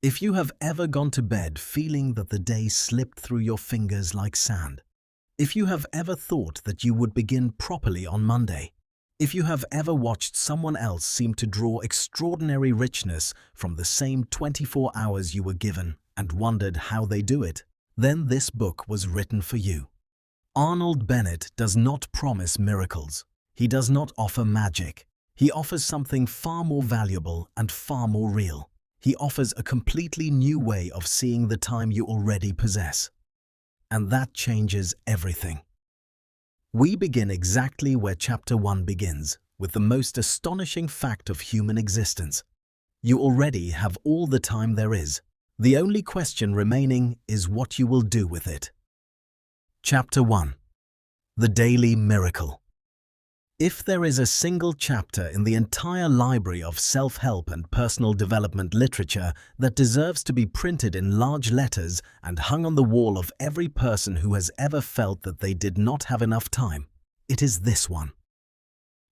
If you have ever gone to bed feeling that the day slipped through your fingers like sand, if you have ever thought that you would begin properly on Monday, if you have ever watched someone else seem to draw extraordinary richness from the same 24 hours you were given and wondered how they do it, then this book was written for you. Arnold Bennett does not promise miracles. He does not offer magic. He offers something far more valuable and far more real. He offers a completely new way of seeing the time you already possess. And that changes everything. We begin exactly where Chapter 1 begins, with the most astonishing fact of human existence. You already have all the time there is. The only question remaining is what you will do with it. Chapter 1. The Daily Miracle. If there is a single chapter in the entire library of self-help and personal development literature that deserves to be printed in large letters and hung on the wall of every person who has ever felt that they did not have enough time, it is this one.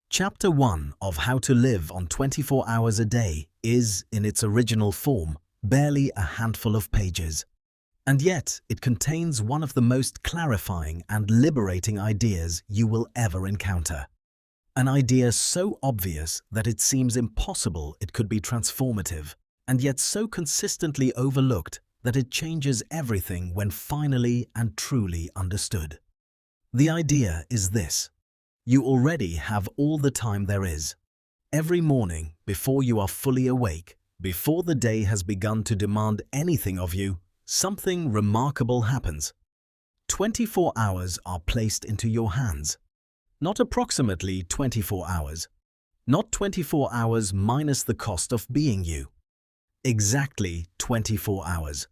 Chapter 1 of How to Live on 24 Hours a Day is, in its original form, barely a handful of pages. And yet, it contains one of the most clarifying and liberating ideas you will ever encounter. An idea so obvious that it seems impossible it could be transformative, and yet so consistently overlooked that it changes everything when finally and truly understood. The idea is this: you already have all the time there is. Every morning, before you are fully awake, before the day has begun to demand anything of you, something remarkable happens. 24 hours are placed into your hands. Not approximately 24 hours. Not 24 hours minus the cost of being you. Exactly 24 hours.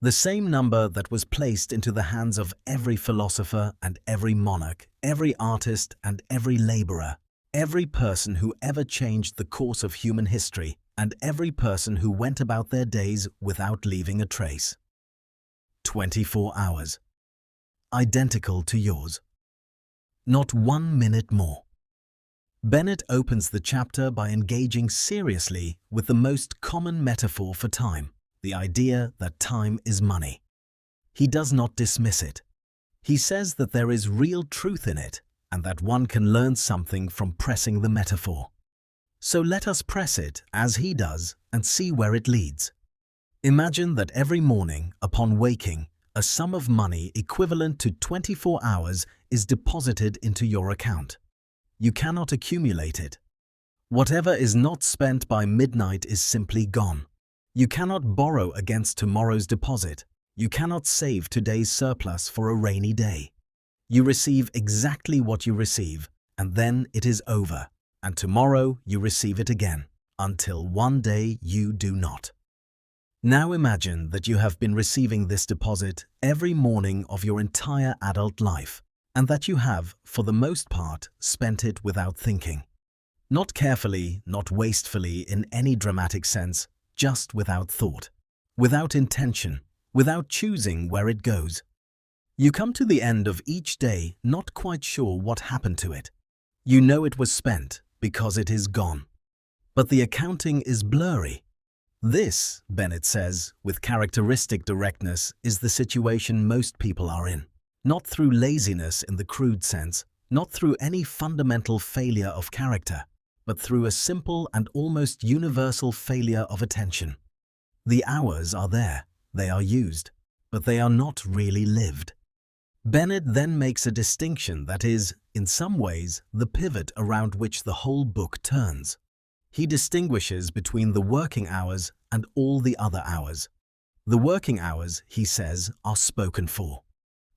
The same number that was placed into the hands of every philosopher and every monarch, every artist and every laborer, every person who ever changed the course of human history, and every person who went about their days without leaving a trace. 24 hours. Identical to yours. Not 1 minute more. Bennett opens the chapter by engaging seriously with the most common metaphor for time, the idea that time is money. He does not dismiss it. He says that there is real truth in it and that one can learn something from pressing the metaphor. So let us press it as he does and see where it leads. Imagine that every morning, upon waking, a sum of money equivalent to 24 hours is deposited into your account. You cannot accumulate it. Whatever is not spent by midnight is simply gone. You cannot borrow against tomorrow's deposit. You cannot save today's surplus for a rainy day. You receive exactly what you receive, and then it is over, and tomorrow you receive it again, until one day you do not. Now imagine that you have been receiving this deposit every morning of your entire adult life, and that you have, for the most part, spent it without thinking. Not carefully, not wastefully in any dramatic sense, just without thought, without intention, without choosing where it goes. You come to the end of each day not quite sure what happened to it. You know it was spent because it is gone. But the accounting is blurry. This, Bennett says, with characteristic directness, is the situation most people are in. Not through laziness in the crude sense, not through any fundamental failure of character, but through a simple and almost universal failure of attention. The hours are there, they are used, but they are not really lived. Bennett then makes a distinction that is, in some ways, the pivot around which the whole book turns. He distinguishes between the working hours and all the other hours. The working hours, he says, are spoken for.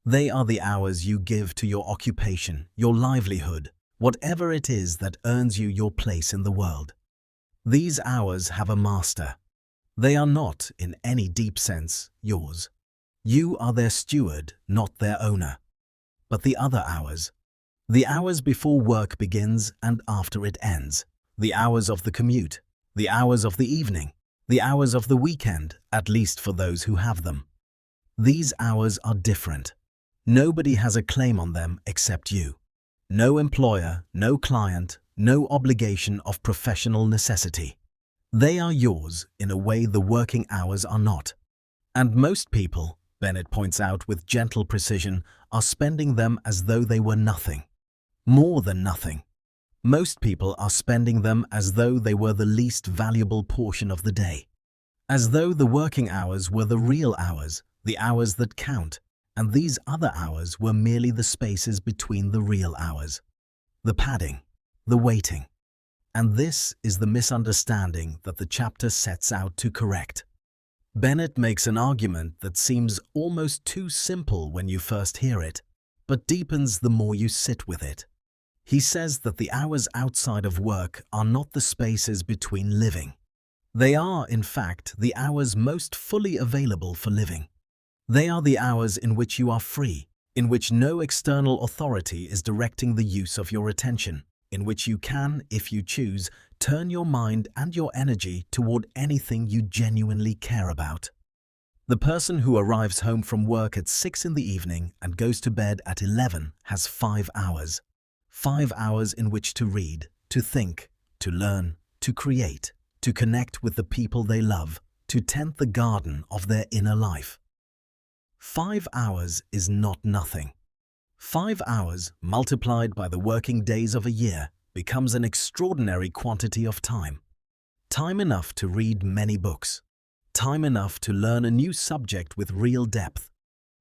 They are the hours you give to your occupation, your livelihood, whatever it is that earns you your place in the world. These hours have a master. They are not, in any deep sense, yours. You are their steward, not their owner. But the other hours, the hours before work begins and after it ends, the hours of the commute, the hours of the evening, the hours of the weekend, at least for those who have them. These hours are different. Nobody has a claim on them except you. No employer, no client, no obligation of professional necessity. They are yours in a way the working hours are not. And most people, Bennett points out with gentle precision, are spending them as though they were nothing. More than nothing. Most people are spending them as though they were the least valuable portion of the day. As though the working hours were the real hours, the hours that count, and these other hours were merely the spaces between the real hours. The padding, the waiting. And this is the misunderstanding that the chapter sets out to correct. Bennett makes an argument that seems almost too simple when you first hear it, but deepens the more you sit with it. He says that the hours outside of work are not the spaces between living. They are, in fact, the hours most fully available for living. They are the hours in which you are free, in which no external authority is directing the use of your attention, in which you can, if you choose, turn your mind and your energy toward anything you genuinely care about. The person who arrives home from work at 6 in the evening and goes to bed at 11 has 5 hours. 5 hours in which to read, to think, to learn, to create, to connect with the people they love, to tend the garden of their inner life. 5 hours is not nothing. 5 hours multiplied by the working days of a year becomes an extraordinary quantity of time. Time enough to read many books. Time enough to learn a new subject with real depth.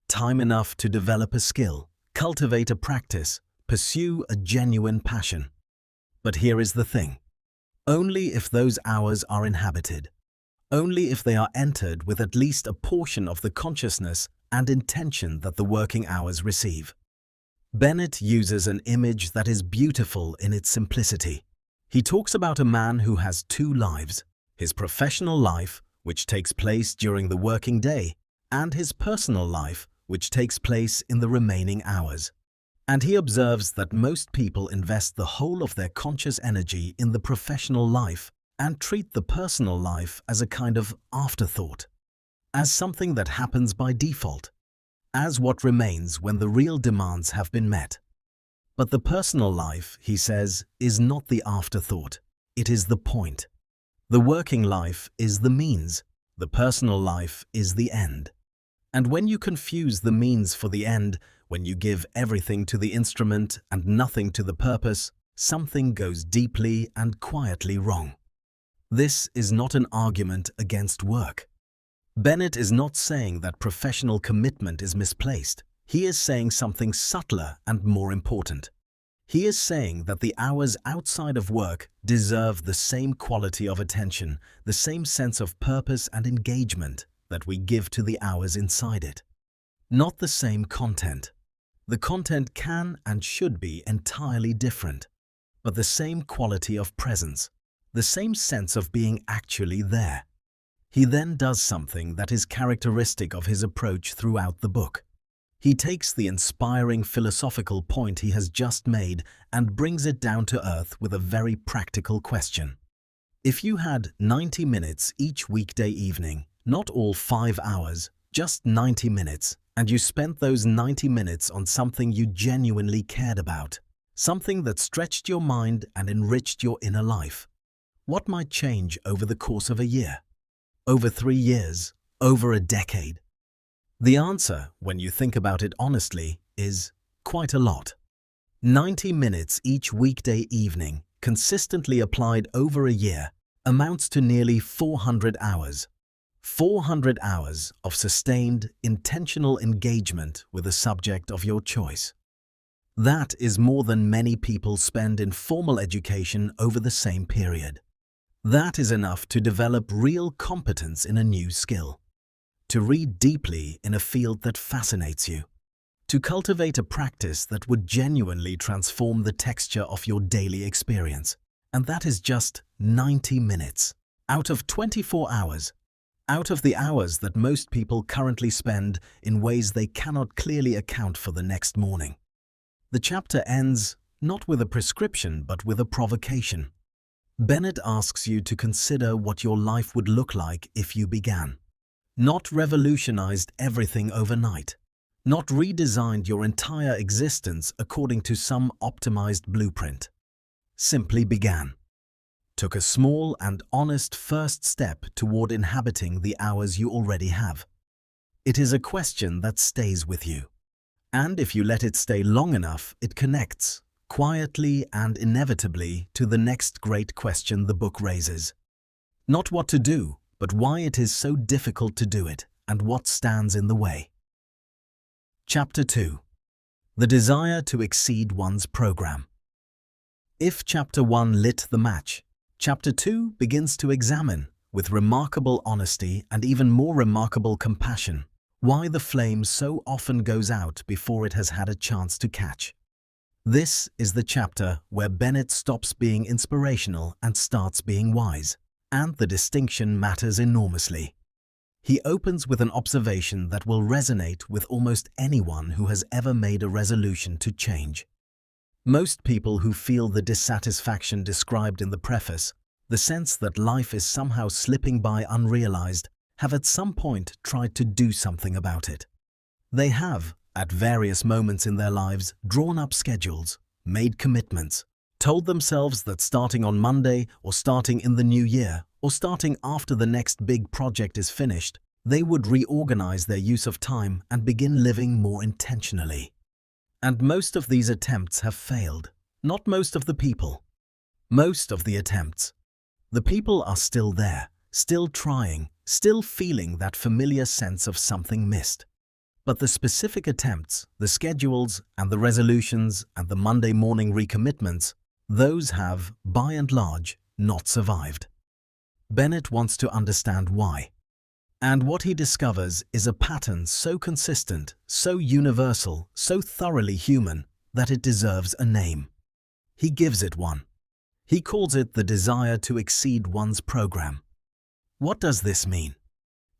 Time enough to develop a skill, cultivate a practice, pursue a genuine passion. But here is the thing. Only if those hours are inhabited. Only if they are entered with at least a portion of the consciousness and intention that the working hours receive. Bennett uses an image that is beautiful in its simplicity. He talks about a man who has 2 lives, his professional life, which takes place during the working day, and his personal life, which takes place in the remaining hours. And he observes that most people invest the whole of their conscious energy in the professional life and treat the personal life as a kind of afterthought, as something that happens by default, as what remains when the real demands have been met. But the personal life, he says, is not the afterthought. It is the point. The working life is the means. The personal life is the end. And when you confuse the means for the end, when you give everything to the instrument and nothing to the purpose, something goes deeply and quietly wrong. This is not an argument against work. Bennett is not saying that professional commitment is misplaced. He is saying something subtler and more important. He is saying that the hours outside of work deserve the same quality of attention, the same sense of purpose and engagement that we give to the hours inside it. Not the same content. The content can and should be entirely different, but the same quality of presence, the same sense of being actually there. He then does something that is characteristic of his approach throughout the book. He takes the inspiring philosophical point he has just made and brings it down to earth with a very practical question. If you had 90 minutes each weekday evening, not all 5 hours, just 90 minutes, and you spent those 90 minutes on something you genuinely cared about, something that stretched your mind and enriched your inner life, what might change over the course of a year? Over 3 years? Over a decade? The answer, when you think about it honestly, is quite a lot. 90 minutes each weekday evening, consistently applied over a year, amounts to nearly 400 hours. 400 hours of sustained, intentional engagement with a subject of your choice. That is more than many people spend in formal education over the same period. That is enough to develop real competence in a new skill, to read deeply in a field that fascinates you, to cultivate a practice that would genuinely transform the texture of your daily experience. And that is just 90 minutes out of 24 hours. Out of the hours that most people currently spend in ways they cannot clearly account for the next morning. The chapter ends not with a prescription but with a provocation. Bennett asks you to consider what your life would look like if you began. Not revolutionized everything overnight. Not redesigned your entire existence according to some optimized blueprint. Simply began. took a small and honest first step toward inhabiting the hours you already have. It is a question that stays with you. And if you let it stay long enough, it connects, quietly and inevitably, to the next great question the book raises. Not what to do, but why it is so difficult to do it, and what stands in the way. Chapter 2. The desire to exceed one's program. If Chapter 1 lit the match, Chapter 2 begins to examine, with remarkable honesty and even more remarkable compassion, why the flame so often goes out before it has had a chance to catch. This is the chapter where Bennett stops being inspirational and starts being wise, and the distinction matters enormously. He opens with an observation that will resonate with almost anyone who has ever made a resolution to change. Most people who feel the dissatisfaction described in the preface, the sense that life is somehow slipping by unrealized, have at some point tried to do something about it. They have, at various moments in their lives, drawn up schedules, made commitments, told themselves that starting on Monday or starting in the new year or starting after the next big project is finished, they would reorganize their use of time and begin living more intentionally. And most of these attempts have failed. Not most of the people. Most of the attempts. The people are still there, still trying, still feeling that familiar sense of something missed. But the specific attempts, the schedules and the resolutions and the Monday morning recommitments, those have, by and large, not survived. Bennett wants to understand why. And what he discovers is a pattern so consistent, so universal, so thoroughly human, that it deserves a name. He gives it one. He calls it the desire to exceed one's program. What does this mean?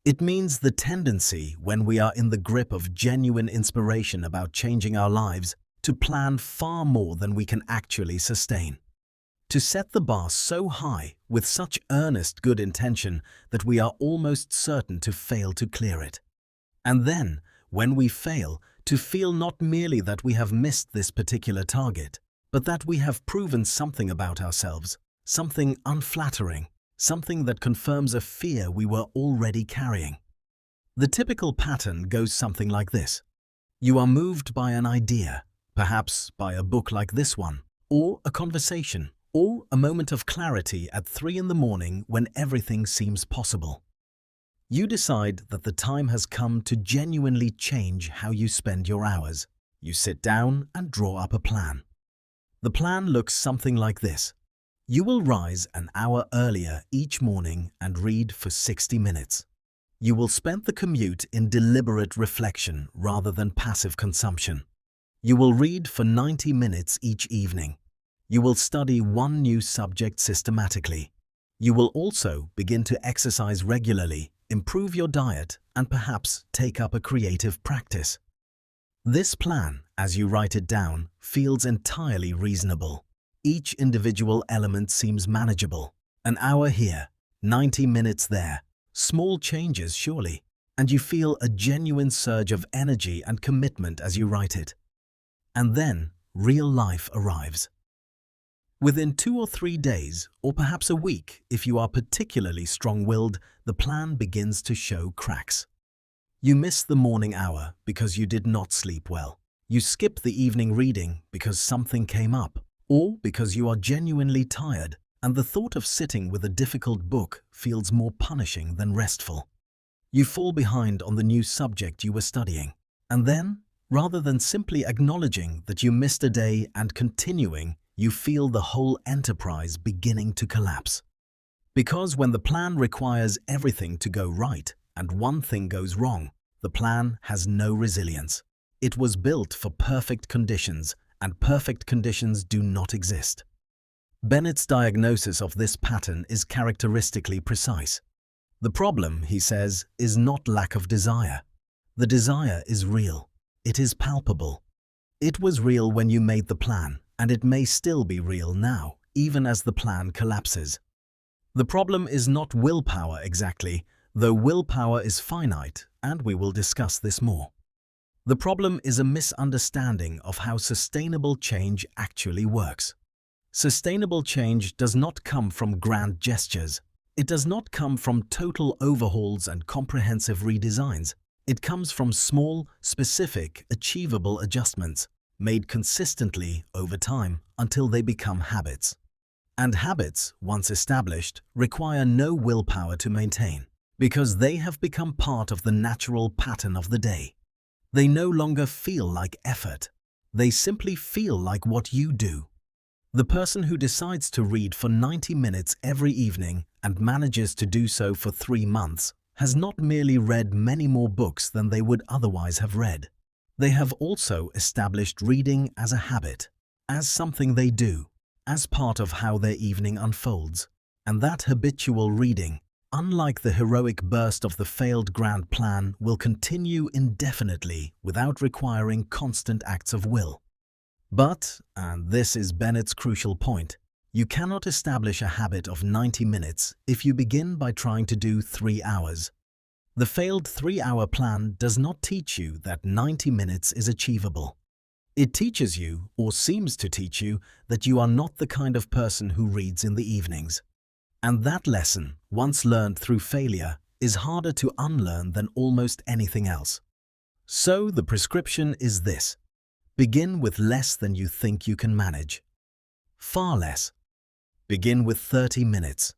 It means the tendency, when we are in the grip of genuine inspiration about changing our lives, to plan far more than we can actually sustain. To set the bar so high, with such earnest good intention, that we are almost certain to fail to clear it. And then, when we fail, to feel not merely that we have missed this particular target, but that we have proven something about ourselves, something unflattering, something that confirms a fear we were already carrying. The typical pattern goes something like this. You are moved by an idea, perhaps by a book like this one, or a conversation, or a moment of clarity at 3 in the morning when everything seems possible. You decide that the time has come to genuinely change how you spend your hours. You sit down and draw up a plan. The plan looks something like this. You will rise an hour earlier each morning and read for 60 minutes. You will spend the commute in deliberate reflection rather than passive consumption. You will read for 90 minutes each evening. You will study one new subject systematically. You will also begin to exercise regularly, improve your diet, and perhaps take up a creative practice. This plan, as you write it down, feels entirely reasonable. Each individual element seems manageable. An hour here, 90 minutes there. Small changes, surely. And you feel a genuine surge of energy and commitment as you write it. And then, real life arrives. Within 2 or 3 days, or perhaps a week, if you are particularly strong-willed, the plan begins to show cracks. You miss the morning hour because you did not sleep well. You skip the evening reading because something came up, or because you are genuinely tired and the thought of sitting with a difficult book feels more punishing than restful. You fall behind on the new subject you were studying, and then, rather than simply acknowledging that you missed a day and continuing, you feel the whole enterprise beginning to collapse. Because when the plan requires everything to go right and one thing goes wrong, the plan has no resilience. It was built for perfect conditions, and perfect conditions do not exist. Bennett's diagnosis of this pattern is characteristically precise. The problem, he says, is not lack of desire. The desire is real. It is palpable. It was real when you made the plan, and it may still be real now, even as the plan collapses. The problem is not willpower exactly, though willpower is finite, and we will discuss this more. The problem is a misunderstanding of how sustainable change actually works. Sustainable change does not come from grand gestures. It does not come from total overhauls and comprehensive redesigns. It comes from small, specific, achievable adjustments, made consistently over time until they become habits. And habits, once established, require no willpower to maintain, because they have become part of the natural pattern of the day. They no longer feel like effort. They simply feel like what you do. The person who decides to read for 90 minutes every evening and manages to do so for 3 months has not merely read many more books than they would otherwise have read. They have also established reading as a habit, as something they do, as part of how their evening unfolds. And that habitual reading, unlike the heroic burst of the failed grand plan, will continue indefinitely without requiring constant acts of will. But, and this is Bennett's crucial point, you cannot establish a habit of 90 minutes if you begin by trying to do 3 hours. The failed 3-hour plan does not teach you that 90 minutes is achievable. It teaches you, or seems to teach you, that you are not the kind of person who reads in the evenings. And that lesson, once learned through failure, is harder to unlearn than almost anything else. So the prescription is this: begin with less than you think you can manage. Far less. Begin with 30 minutes.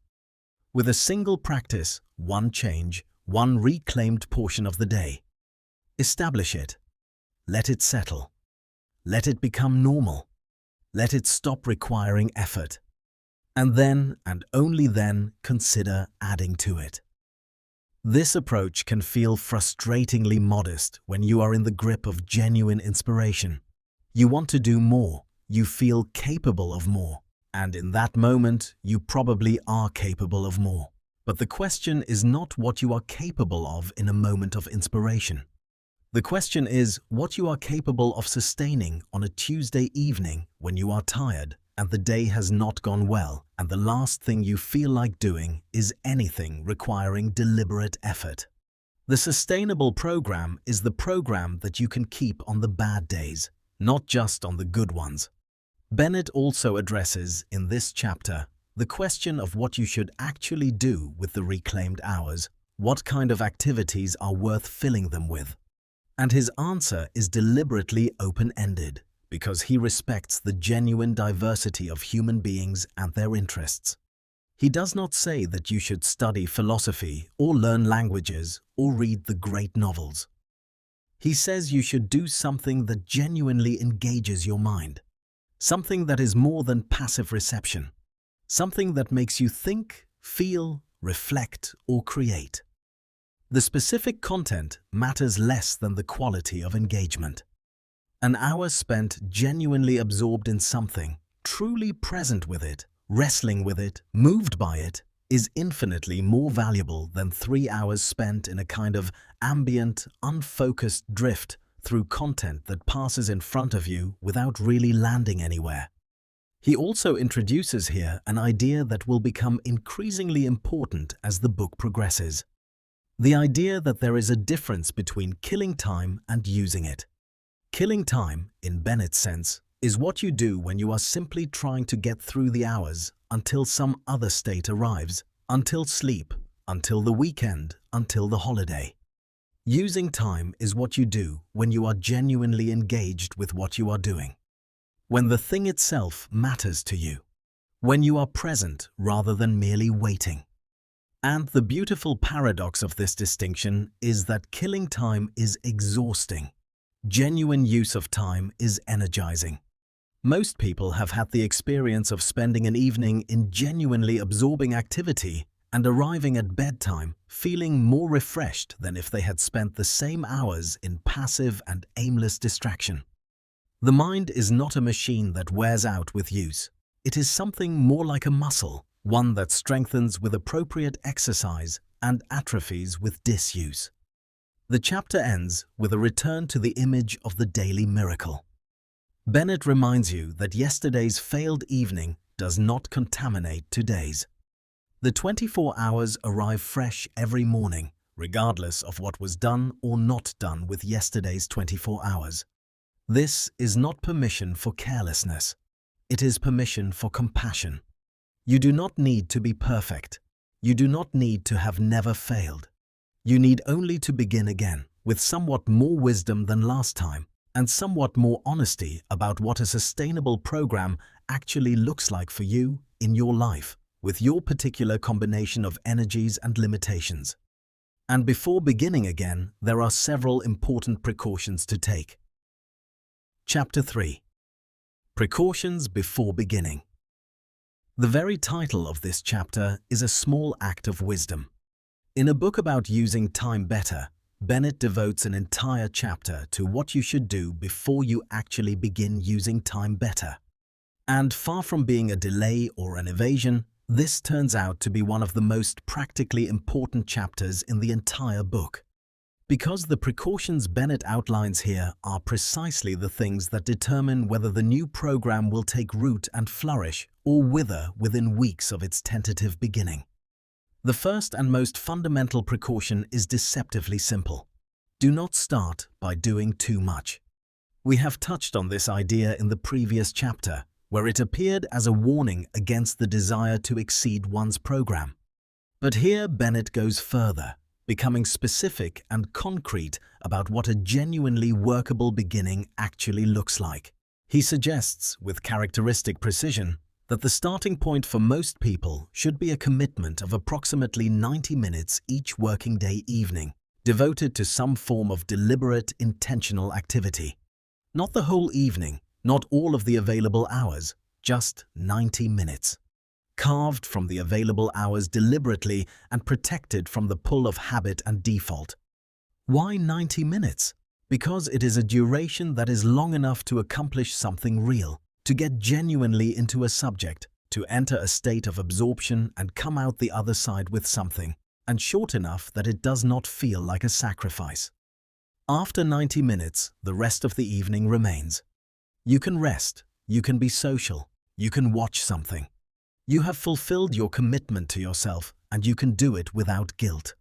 With a single practice, one change, one reclaimed portion of the day. Establish it. Let it settle. Let it become normal. Let it stop requiring effort. And then, and only then, consider adding to it. This approach can feel frustratingly modest when you are in the grip of genuine inspiration. You want to do more, you feel capable of more, and in that moment, you probably are capable of more. But the question is not what you are capable of in a moment of inspiration. The question is what you are capable of sustaining on a Tuesday evening when you are tired and the day has not gone well, and the last thing you feel like doing is anything requiring deliberate effort. The sustainable program is the program that you can keep on the bad days, not just on the good ones. Bennett also addresses, in this chapter, the question of what you should actually do with the reclaimed hours, what kind of activities are worth filling them with. And his answer is deliberately open-ended, because he respects the genuine diversity of human beings and their interests. He does not say that you should study philosophy or learn languages or read the great novels. He says you should do something that genuinely engages your mind, something that is more than passive reception, something that makes you think, feel, reflect, or create. The specific content matters less than the quality of engagement. An hour spent genuinely absorbed in something, truly present with it, wrestling with it, moved by it, is infinitely more valuable than 3 hours spent in a kind of ambient, unfocused drift through content that passes in front of you without really landing anywhere. He also introduces here an idea that will become increasingly important as the book progresses. The idea that there is a difference between killing time and using it. Killing time, in Bennett's sense, is what you do when you are simply trying to get through the hours until some other state arrives, until sleep, until the weekend, until the holiday. Using time is what you do when you are genuinely engaged with what you are doing, when the thing itself matters to you, when you are present rather than merely waiting. And the beautiful paradox of this distinction is that killing time is exhausting. Genuine use of time is energizing. Most people have had the experience of spending an evening in genuinely absorbing activity and arriving at bedtime feeling more refreshed than if they had spent the same hours in passive and aimless distraction. The mind is not a machine that wears out with use. It is something more like a muscle, one that strengthens with appropriate exercise and atrophies with disuse. The chapter ends with a return to the image of the daily miracle. Bennett reminds you that yesterday's failed evening does not contaminate today's. The 24 hours arrive fresh every morning, regardless of what was done or not done with yesterday's 24 hours. This is not permission for carelessness. it is permission for compassion. You do not need to be perfect. You do not need to have never failed. You need only to begin again, with somewhat more wisdom than last time, and somewhat more honesty about what a sustainable program actually looks like for you in your life, with your particular combination of energies and limitations. And before beginning again, there are several important precautions to take. Chapter 3. Precautions before beginning. The very title of this chapter is a small act of wisdom. In a book about using time better, Bennett devotes an entire chapter to what you should do before you actually begin using time better. And far from being a delay or an evasion, this turns out to be one of the most practically important chapters in the entire book. Because the precautions Bennett outlines here are precisely the things that determine whether the new program will take root and flourish or wither within weeks of its tentative beginning. The first and most fundamental precaution is deceptively simple. Do not start by doing too much. We have touched on this idea in the previous chapter, where it appeared as a warning against the desire to exceed one's program. But here Bennett goes further, becoming specific and concrete about what a genuinely workable beginning actually looks like. He suggests, with characteristic precision, that the starting point for most people should be a commitment of approximately 90 minutes each working day evening, devoted to some form of deliberate, intentional activity. Not the whole evening, not all of the available hours, just 90 minutes. Carved from the available hours deliberately and protected from the pull of habit and default. Why 90 minutes? Because it is a duration that is long enough to accomplish something real, to get genuinely into a subject, to enter a state of absorption and come out the other side with something, and short enough that it does not feel like a sacrifice. After 90 minutes, the rest of the evening remains. You can rest, you can be social, you can watch something. You have fulfilled your commitment to yourself, and you can do it without guilt.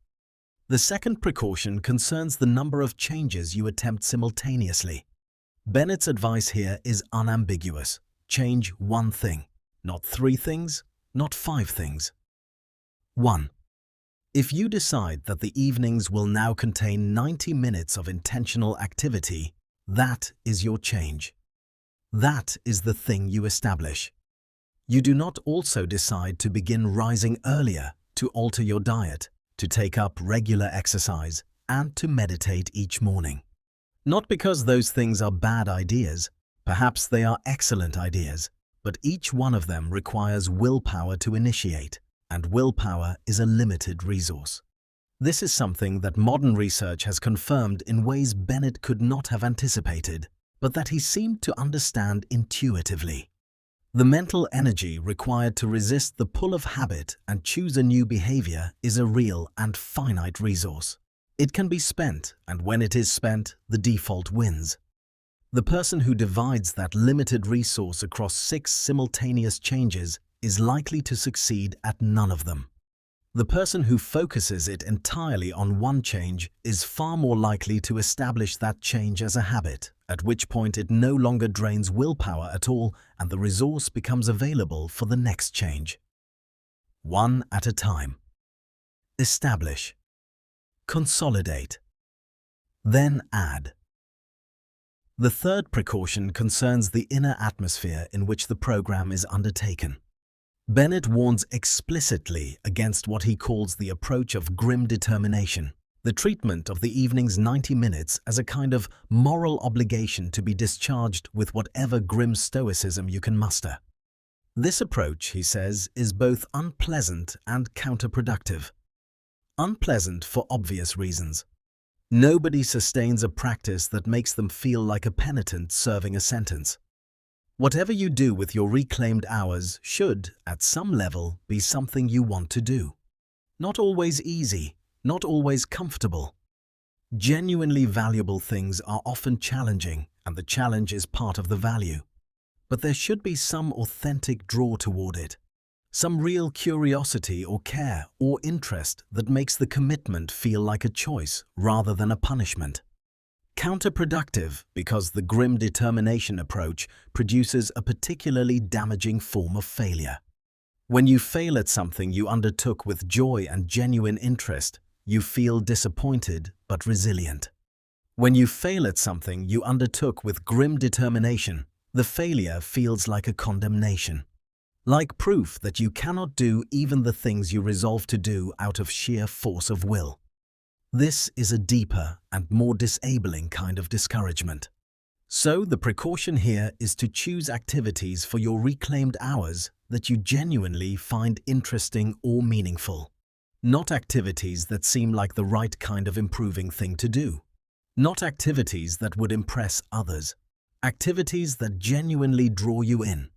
The second precaution concerns the number of changes you attempt simultaneously. Bennett's advice here is unambiguous. Change one thing, not 3 things, not 5 things. 1. If you decide that the evenings will now contain 90 minutes of intentional activity, that is your change. That is the thing you establish. You do not also decide to begin rising earlier, to alter your diet, to take up regular exercise, and to meditate each morning. Not because those things are bad ideas, perhaps they are excellent ideas, but each one of them requires willpower to initiate, and willpower is a limited resource. This is something that modern research has confirmed in ways Bennett could not have anticipated, but that he seemed to understand intuitively. The mental energy required to resist the pull of habit and choose a new behavior is a real and finite resource. It can be spent, and when it is spent, the default wins. The person who divides that limited resource across 6 simultaneous changes is likely to succeed at none of them. The person who focuses it entirely on one change is far more likely to establish that change as a habit, at which point it no longer drains willpower at all and the resource becomes available for the next change. One at a time. Establish. Consolidate. Then add. The third precaution concerns the inner atmosphere in which the program is undertaken. Bennett warns explicitly against what he calls the approach of grim determination, the treatment of the evening's 90 minutes as a kind of moral obligation to be discharged with whatever grim stoicism you can muster. This approach, he says, is both unpleasant and counterproductive. Unpleasant for obvious reasons. Nobody sustains a practice that makes them feel like a penitent serving a sentence. Whatever you do with your reclaimed hours should, at some level, be something you want to do. Not always easy, not always comfortable. Genuinely valuable things are often challenging, and the challenge is part of the value. But there should be some authentic draw toward it, some real curiosity or care or interest that makes the commitment feel like a choice rather than a punishment. counterproductive because the grim determination approach produces a particularly damaging form of failure. When you fail at something you undertook with joy and genuine interest, you feel disappointed but resilient. When you fail at something you undertook with grim determination, the failure feels like a condemnation, like proof that you cannot do even the things you resolve to do out of sheer force of will. This is a deeper and more disabling kind of discouragement. So the precaution here is to choose activities for your reclaimed hours that you genuinely find interesting or meaningful. Not activities that seem like the right kind of improving thing to do. Not activities that would impress others. Activities that genuinely draw you in.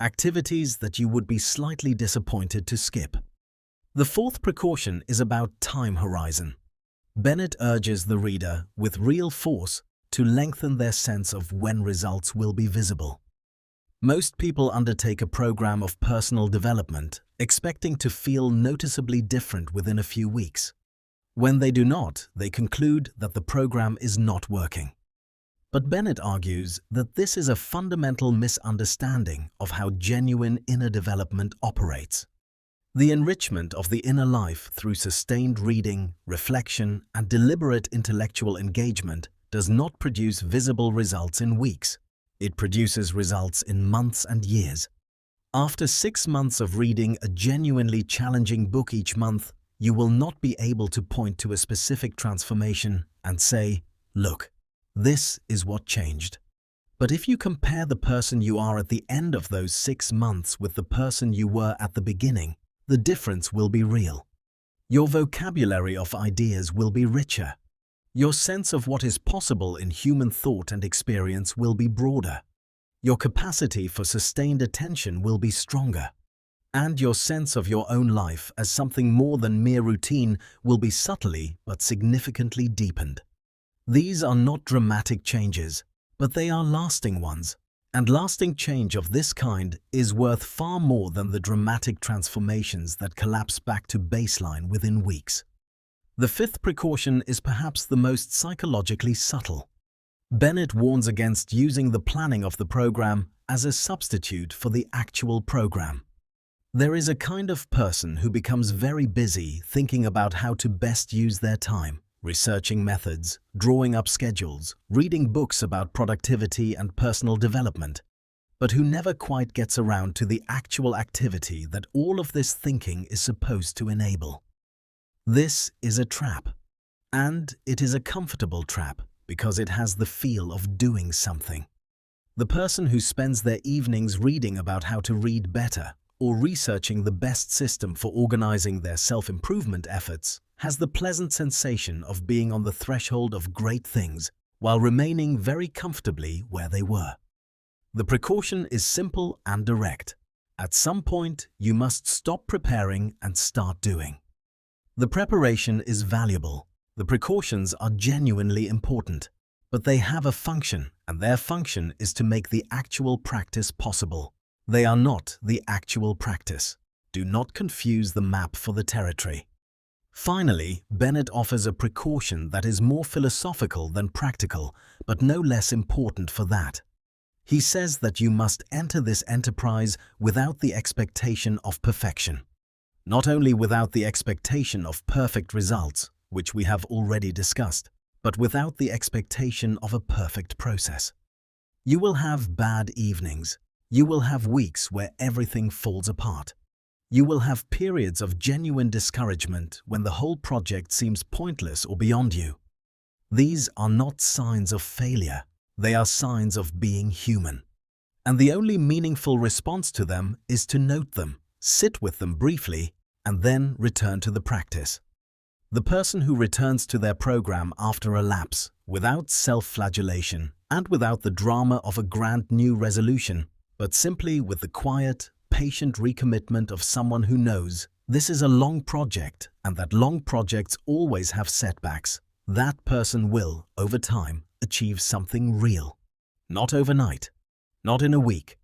Activities that you would be slightly disappointed to skip. The fourth precaution is about time horizon. Bennett urges the reader, with real force, to lengthen their sense of when results will be visible. Most people undertake a program of personal development, expecting to feel noticeably different within a few weeks. When they do not, they conclude that the program is not working. But Bennett argues that this is a fundamental misunderstanding of how genuine inner development operates. The enrichment of the inner life through sustained reading, reflection, and deliberate intellectual engagement does not produce visible results in weeks. It produces results in months and years. After 6 months of reading a genuinely challenging book each month, you will not be able to point to a specific transformation and say, "Look, this is what changed." But if you compare the person you are at the end of those 6 months with the person you were at the beginning, the difference will be real. Your vocabulary of ideas will be richer. Your sense of what is possible in human thought and experience will be broader. Your capacity for sustained attention will be stronger. And your sense of your own life as something more than mere routine will be subtly but significantly deepened. These are not dramatic changes, but they are lasting ones. And lasting change of this kind is worth far more than the dramatic transformations that collapse back to baseline within weeks. The fifth precaution is perhaps the most psychologically subtle. Bennett warns against using the planning of the program as a substitute for the actual program. There is a kind of person who becomes very busy thinking about how to best use their time, researching methods, drawing up schedules, reading books about productivity and personal development, but who never quite gets around to the actual activity that all of this thinking is supposed to enable. This is a trap, and it is a comfortable trap because it has the feel of doing something. The person who spends their evenings reading about how to read better or researching the best system for organizing their self-improvement efforts has the pleasant sensation of being on the threshold of great things while remaining very comfortably where they were. The precaution is simple and direct. At some point, you must stop preparing and start doing. The preparation is valuable. The precautions are genuinely important, but they have a function, and their function is to make the actual practice possible. They are not the actual practice. Do not confuse the map for the territory. Finally, Bennett offers a precaution that is more philosophical than practical, but no less important for that. He says that you must enter this enterprise without the expectation of perfection. Not only without the expectation of perfect results, which we have already discussed, but without the expectation of a perfect process. You will have bad evenings. You will have weeks where everything falls apart. You will have periods of genuine discouragement when the whole project seems pointless or beyond you. These are not signs of failure. They are signs of being human. And the only meaningful response to them is to note them, sit with them briefly, and then return to the practice. The person who returns to their program after a lapse, without self-flagellation and without the drama of a grand new resolution, but simply with the quiet, patient recommitment of someone who knows this is a long project and that long projects always have setbacks, that person will, over time, achieve something real. Not overnight, not in a week,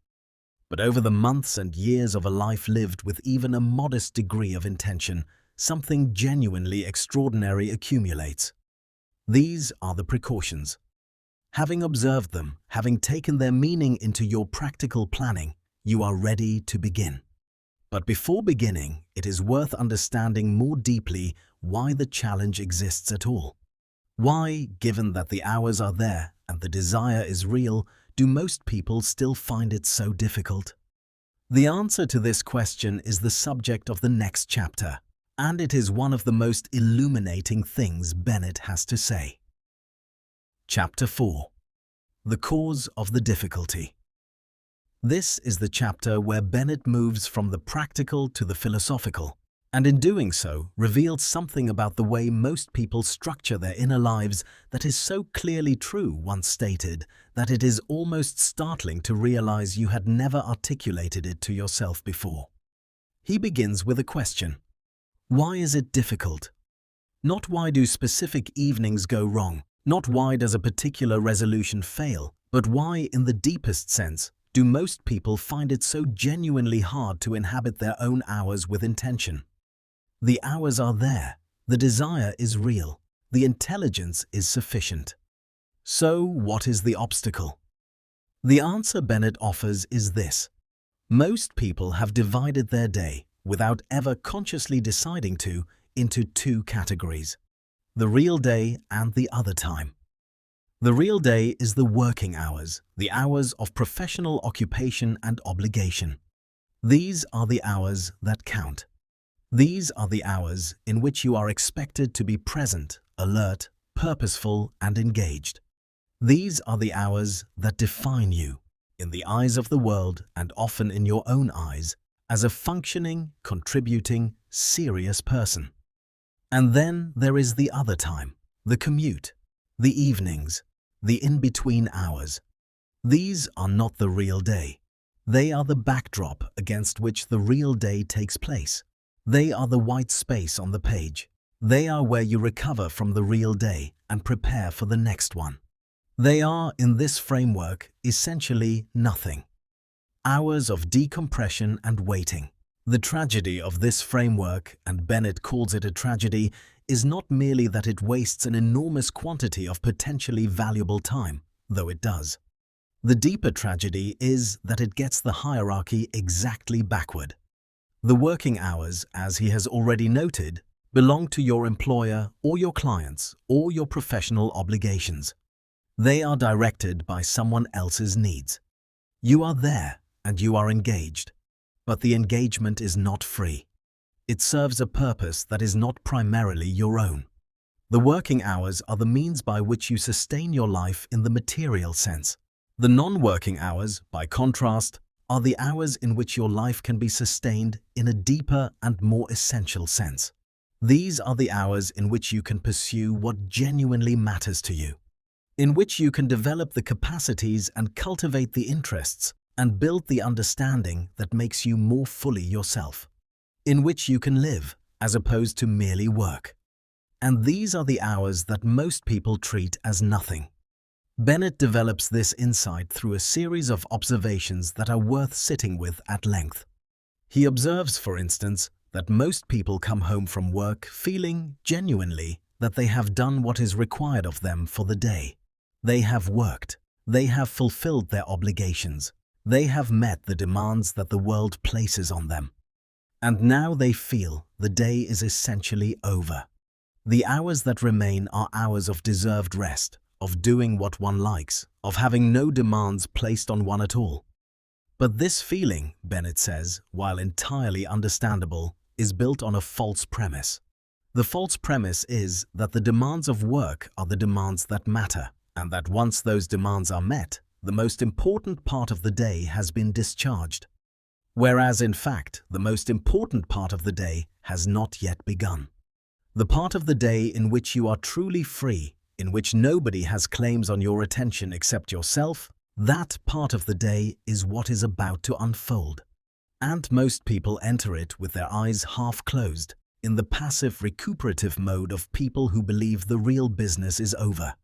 but over the months and years of a life lived with even a modest degree of intention, something genuinely extraordinary accumulates. These are the precautions. Having observed them, having taken their meaning into your practical planning, you are ready to begin. But before beginning, it is worth understanding more deeply why the challenge exists at all. Why, given that the hours are there and the desire is real, do most people still find it so difficult? The answer to this question is the subject of the next chapter, and it is one of the most illuminating things Bennett has to say. Chapter 4. The Cause of the Difficulty. This is the chapter where Bennett moves from the practical to the philosophical, and in doing so reveals something about the way most people structure their inner lives that is so clearly true, once stated, that it is almost startling to realize you had never articulated it to yourself before. He begins with a question. Why is it difficult? Not why do specific evenings go wrong, not why does a particular resolution fail, but why, in the deepest sense, do most people find it so genuinely hard to inhabit their own hours with intention? The hours are there, the desire is real, the intelligence is sufficient. So, what is the obstacle? The answer Bennett offers is this. Most people have divided their day, without ever consciously deciding to, into two categories: the real day and the other time. The real day is the working hours, the hours of professional occupation and obligation. These are the hours that count. These are the hours in which you are expected to be present, alert, purposeful, and engaged. These are the hours that define you, in the eyes of the world and often in your own eyes, as a functioning, contributing, serious person. And then there is the other time, the commute, the evenings, the in-between hours. These are not the real day. They are the backdrop against which the real day takes place. They are the white space on the page. They are where you recover from the real day and prepare for the next one. They are, in this framework, essentially nothing. Hours of decompression and waiting. The tragedy of this framework, and Bennett calls it a tragedy, is not merely that it wastes an enormous quantity of potentially valuable time, though it does. The deeper tragedy is that it gets the hierarchy exactly backward. The working hours, as he has already noted, belong to your employer or your clients or your professional obligations. They are directed by someone else's needs. You are there and you are engaged. But the engagement is not free. It serves a purpose that is not primarily your own. The working hours are the means by which you sustain your life in the material sense. The non-working hours, by contrast, are the hours in which your life can be sustained in a deeper and more essential sense. These are the hours in which you can pursue what genuinely matters to you, in which you can develop the capacities and cultivate the interests and build the understanding that makes you more fully yourself, in which you can live as opposed to merely work. And these are the hours that most people treat as nothing. Bennett develops this insight through a series of observations that are worth sitting with at length. He observes, for instance, that most people come home from work feeling, genuinely, that they have done what is required of them for the day. They have worked. They have fulfilled their obligations. They have met the demands that the world places on them. And now they feel the day is essentially over. The hours that remain are hours of deserved rest, of doing what one likes, of having no demands placed on one at all. But this feeling, Bennett says, while entirely understandable, is built on a false premise. The false premise is that the demands of work are the demands that matter, and that once those demands are met, the most important part of the day has been discharged. Whereas, in fact, the most important part of the day has not yet begun. The part of the day in which you are truly free, in which nobody has claims on your attention except yourself, that part of the day is what is about to unfold. And most people enter it with their eyes half closed, in the passive recuperative mode of people who believe the real business is over.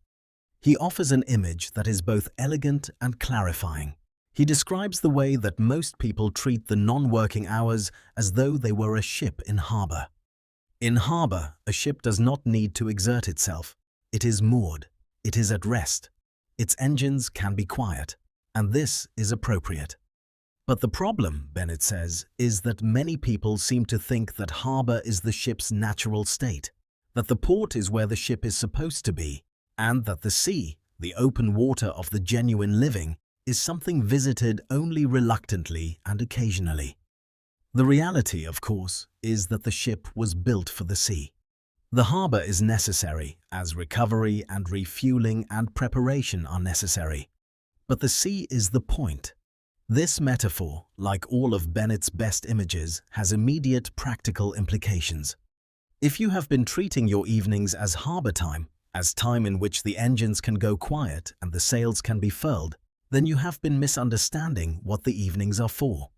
He offers an image that is both elegant and clarifying. He describes the way that most people treat the non-working hours as though they were a ship in harbor. In harbor, a ship does not need to exert itself. It is moored. It is at rest. its engines can be quiet, and this is appropriate. But the problem, Bennett says, is that many people seem to think that harbor is the ship's natural state, that the port is where the ship is supposed to be, and that the sea, the open water of the genuine living, is something visited only reluctantly and occasionally. The reality, of course, is that the ship was built for the sea. The harbor is necessary, as recovery and refueling and preparation are necessary. But the sea is the point. This metaphor, like all of Bennett's best images, has immediate practical implications. If you have been treating your evenings as harbor time, as time in which the engines can go quiet and the sails can be furled, then you have been misunderstanding what the evenings are for.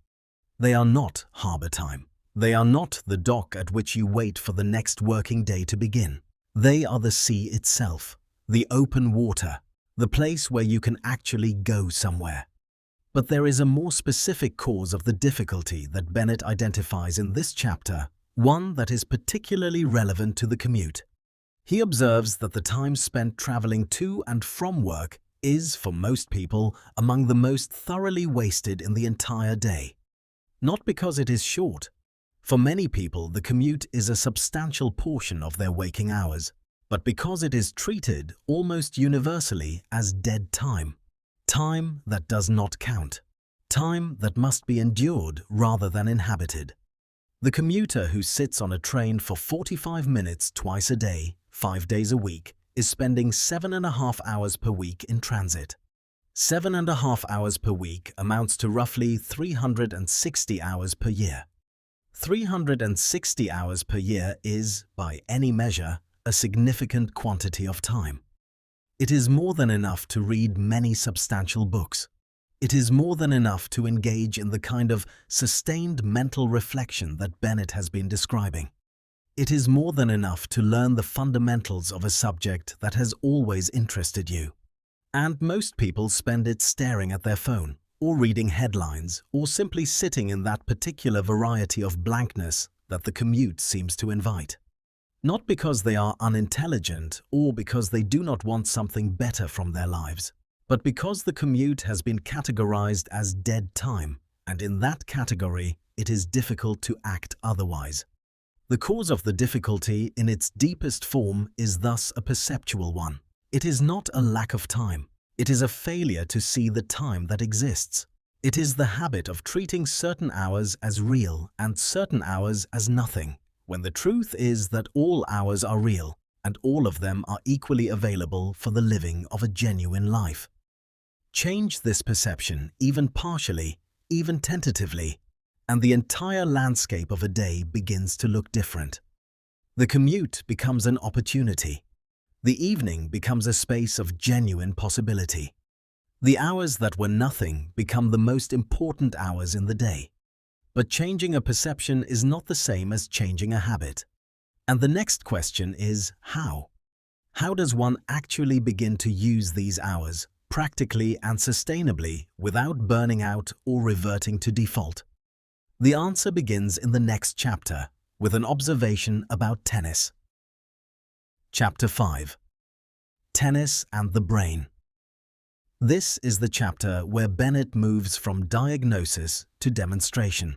They are not harbor time. They are not the dock at which you wait for the next working day to begin. They are the sea itself, the open water, the place where you can actually go somewhere. But there is a more specific cause of the difficulty that Bennett identifies in this chapter, one that is particularly relevant to the commute. He observes that the time spent traveling to and from work is, for most people, among the most thoroughly wasted in the entire day. Not because it is short. For many people, the commute is a substantial portion of their waking hours, but because it is treated almost universally as dead time. Time that does not count. Time that must be endured rather than inhabited. The commuter who sits on a train for 45 minutes twice a day, 5 days a week, is spending 7.5 hours per week in transit. 7.5 hours per week amounts to roughly 360 hours per year. 360 hours per year is, by any measure, a significant quantity of time. It is more than enough to read many substantial books. It is more than enough to engage in the kind of sustained mental reflection that Bennett has been describing. It is more than enough to learn the fundamentals of a subject that has always interested you. And most people spend it staring at their phone, or reading headlines, or simply sitting in that particular variety of blankness that the commute seems to invite. Not because they are unintelligent or because they do not want something better from their lives, but because the commute has been categorized as dead time, and in that category it is difficult to act otherwise. The cause of the difficulty in its deepest form is thus a perceptual one. It is not a lack of time. It is a failure to see the time that exists. It is the habit of treating certain hours as real and certain hours as nothing, when the truth is that all hours are real and all of them are equally available for the living of a genuine life. Change this perception, even partially, even tentatively, and the entire landscape of a day begins to look different. The commute becomes an opportunity. The evening becomes a space of genuine possibility. The hours that were nothing become the most important hours in the day. But changing a perception is not the same as changing a habit. And the next question is how? How does one actually begin to use these hours, practically and sustainably, without burning out or reverting to default? The answer begins in the next chapter, with an observation about tennis. Chapter 5. Tennis and the Brain. This is the chapter where Bennett moves from diagnosis to demonstration.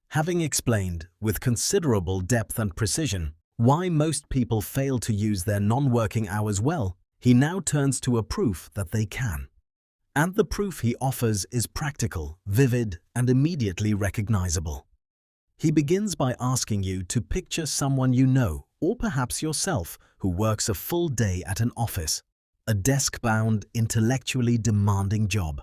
Having explained, with considerable depth and precision, why most people fail to use their non-working hours well, he now turns to a proof that they can. And the proof he offers is practical, vivid, and immediately recognizable. He begins by asking you to picture someone you know, or perhaps yourself, who works a full day at an office, a desk-bound, intellectually demanding job.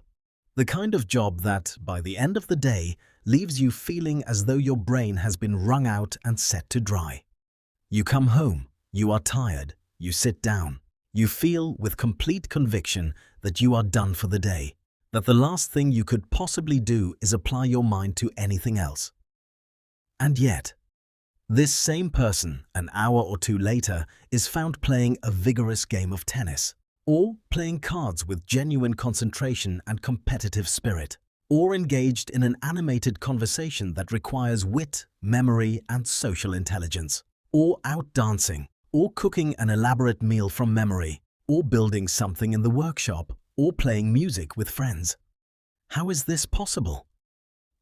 The kind of job that, by the end of the day, leaves you feeling as though your brain has been wrung out and set to dry. You come home, you are tired, you sit down, you feel with complete conviction that you are done for the day, that the last thing you could possibly do is apply your mind to anything else. And yet, this same person, an hour or two later, is found playing a vigorous game of tennis, or playing cards with genuine concentration and competitive spirit, or engaged in an animated conversation that requires wit, memory, and social intelligence, or out dancing, or cooking an elaborate meal from memory, or building something in the workshop, or playing music with friends. How is this possible?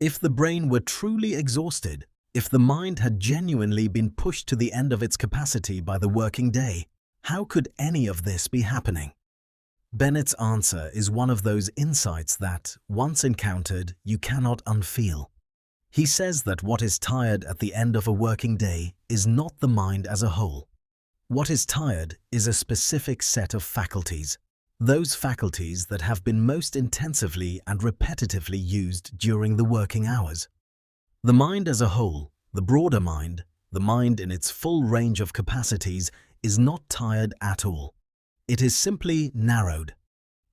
If the brain were truly exhausted, if the mind had genuinely been pushed to the end of its capacity by the working day, how could any of this be happening? Bennett's answer is one of those insights that, once encountered, you cannot unfeel. He says that what is tired at the end of a working day is not the mind as a whole. What is tired is a specific set of faculties, those faculties that have been most intensively and repetitively used during the working hours. The mind as a whole, the broader mind, the mind in its full range of capacities, is not tired at all. It is simply narrowed.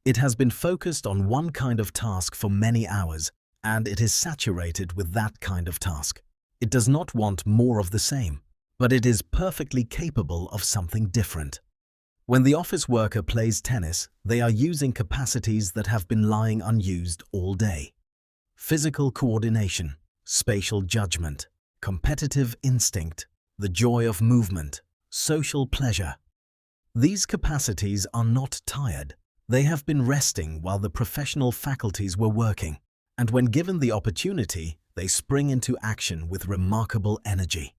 It has been focused on one kind of task for many hours, and it is saturated with that kind of task. It does not want more of the same, but it is perfectly capable of something different. When the office worker plays tennis, they are using capacities that have been lying unused all day. Physical coordination, spatial judgment, competitive instinct, the joy of movement, social pleasure. These capacities are not tired. They have been resting while the professional faculties were working, and when given the opportunity, they spring into action with remarkable energy.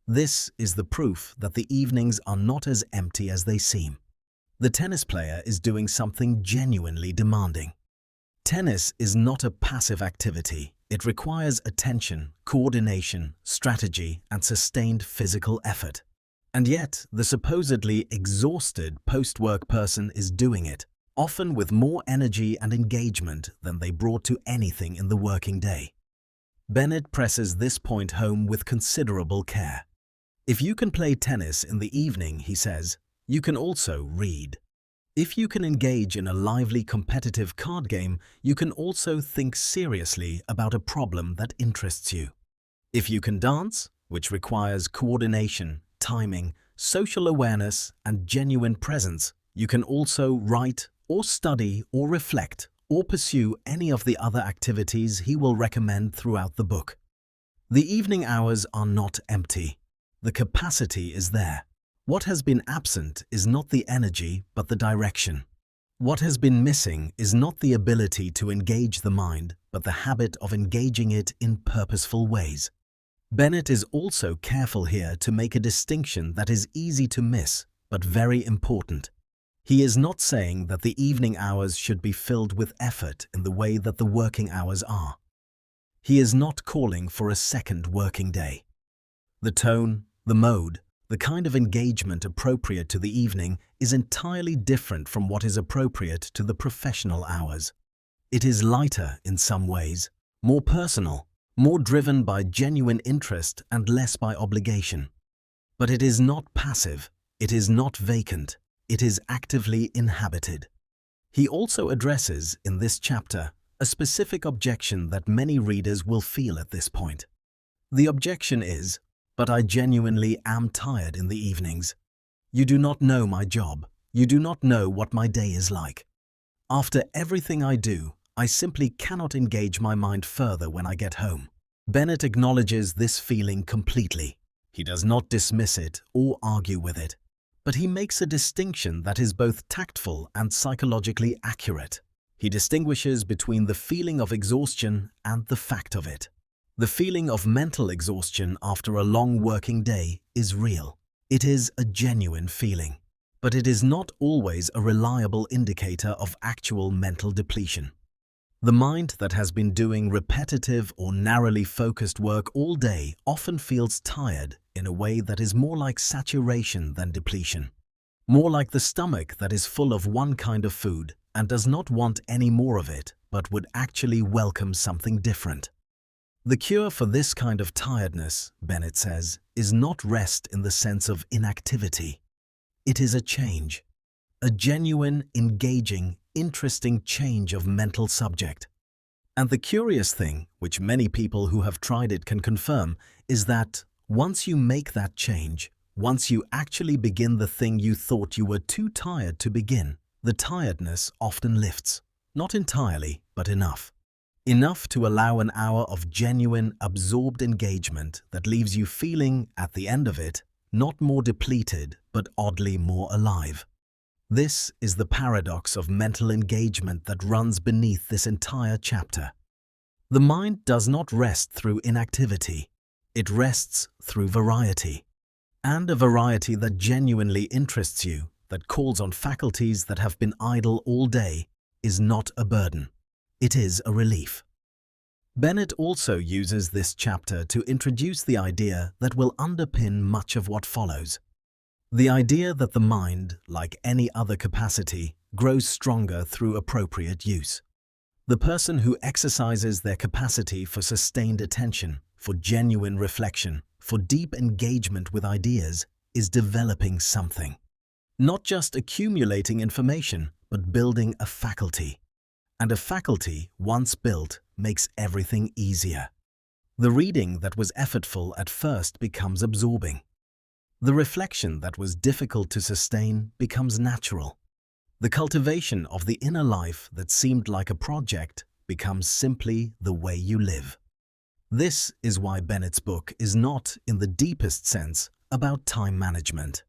This is the proof that the evenings are not as empty as they seem. The tennis player is doing something genuinely demanding. Tennis is not a passive activity. It requires attention, coordination, strategy, and sustained physical effort. And yet, the supposedly exhausted post-work person is doing it, often with more energy and engagement than they brought to anything in the working day. Bennett presses this point home with considerable care. If you can play tennis in the evening, he says, you can also read. If you can engage in a lively competitive card game, you can also think seriously about a problem that interests you. If you can dance, which requires coordination, timing, social awareness, and genuine presence, you can also write or study or reflect or pursue any of the other activities he will recommend throughout the book. The evening hours are not empty. The capacity is there. What has been absent is not the energy, but the direction. What has been missing is not the ability to engage the mind, but the habit of engaging it in purposeful ways. Bennett is also careful here to make a distinction that is easy to miss, but very important. He is not saying that the evening hours should be filled with effort in the way that the working hours are. He is not calling for a second working day. The tone, the mode, the kind of engagement appropriate to the evening is entirely different from what is appropriate to the professional hours. It is lighter in some ways, more personal, more driven by genuine interest and less by obligation. But it is not passive, it is not vacant, it is actively inhabited. He also addresses, in this chapter, a specific objection that many readers will feel at this point. The objection is, "But I genuinely am tired in the evenings. You do not know my job. You do not know what my day is like. After everything I do, I simply cannot engage my mind further when I get home." Bennett acknowledges this feeling completely. He does not dismiss it or argue with it, but he makes a distinction that is both tactful and psychologically accurate. He distinguishes between the feeling of exhaustion and the fact of it. The feeling of mental exhaustion after a long working day is real. It is a genuine feeling, but it is not always a reliable indicator of actual mental depletion. The mind that has been doing repetitive or narrowly focused work all day often feels tired in a way that is more like saturation than depletion, more like the stomach that is full of one kind of food and does not want any more of it, but would actually welcome something different. The cure for this kind of tiredness, Bennett says, is not rest in the sense of inactivity. It is a change, a genuine, engaging, interesting change of mental subject. And the curious thing, which many people who have tried it can confirm, is that once you make that change, once you actually begin the thing you thought you were too tired to begin, the tiredness often lifts. Not entirely, but enough. Enough to allow an hour of genuine, absorbed engagement that leaves you feeling, at the end of it, not more depleted, but oddly more alive. This is the paradox of mental engagement that runs beneath this entire chapter. The mind does not rest through inactivity. It rests through variety. And a variety that genuinely interests you, that calls on faculties that have been idle all day, is not a burden. It is a relief. Bennett also uses this chapter to introduce the idea that will underpin much of what follows. The idea that the mind, like any other capacity, grows stronger through appropriate use. The person who exercises their capacity for sustained attention, for genuine reflection, for deep engagement with ideas, is developing something. Not just accumulating information, but building a faculty. And a faculty, once built, makes everything easier. The reading that was effortful at first becomes absorbing. The reflection that was difficult to sustain becomes natural. The cultivation of the inner life that seemed like a project becomes simply the way you live. This is why Bennett's book is not, in the deepest sense, about time management.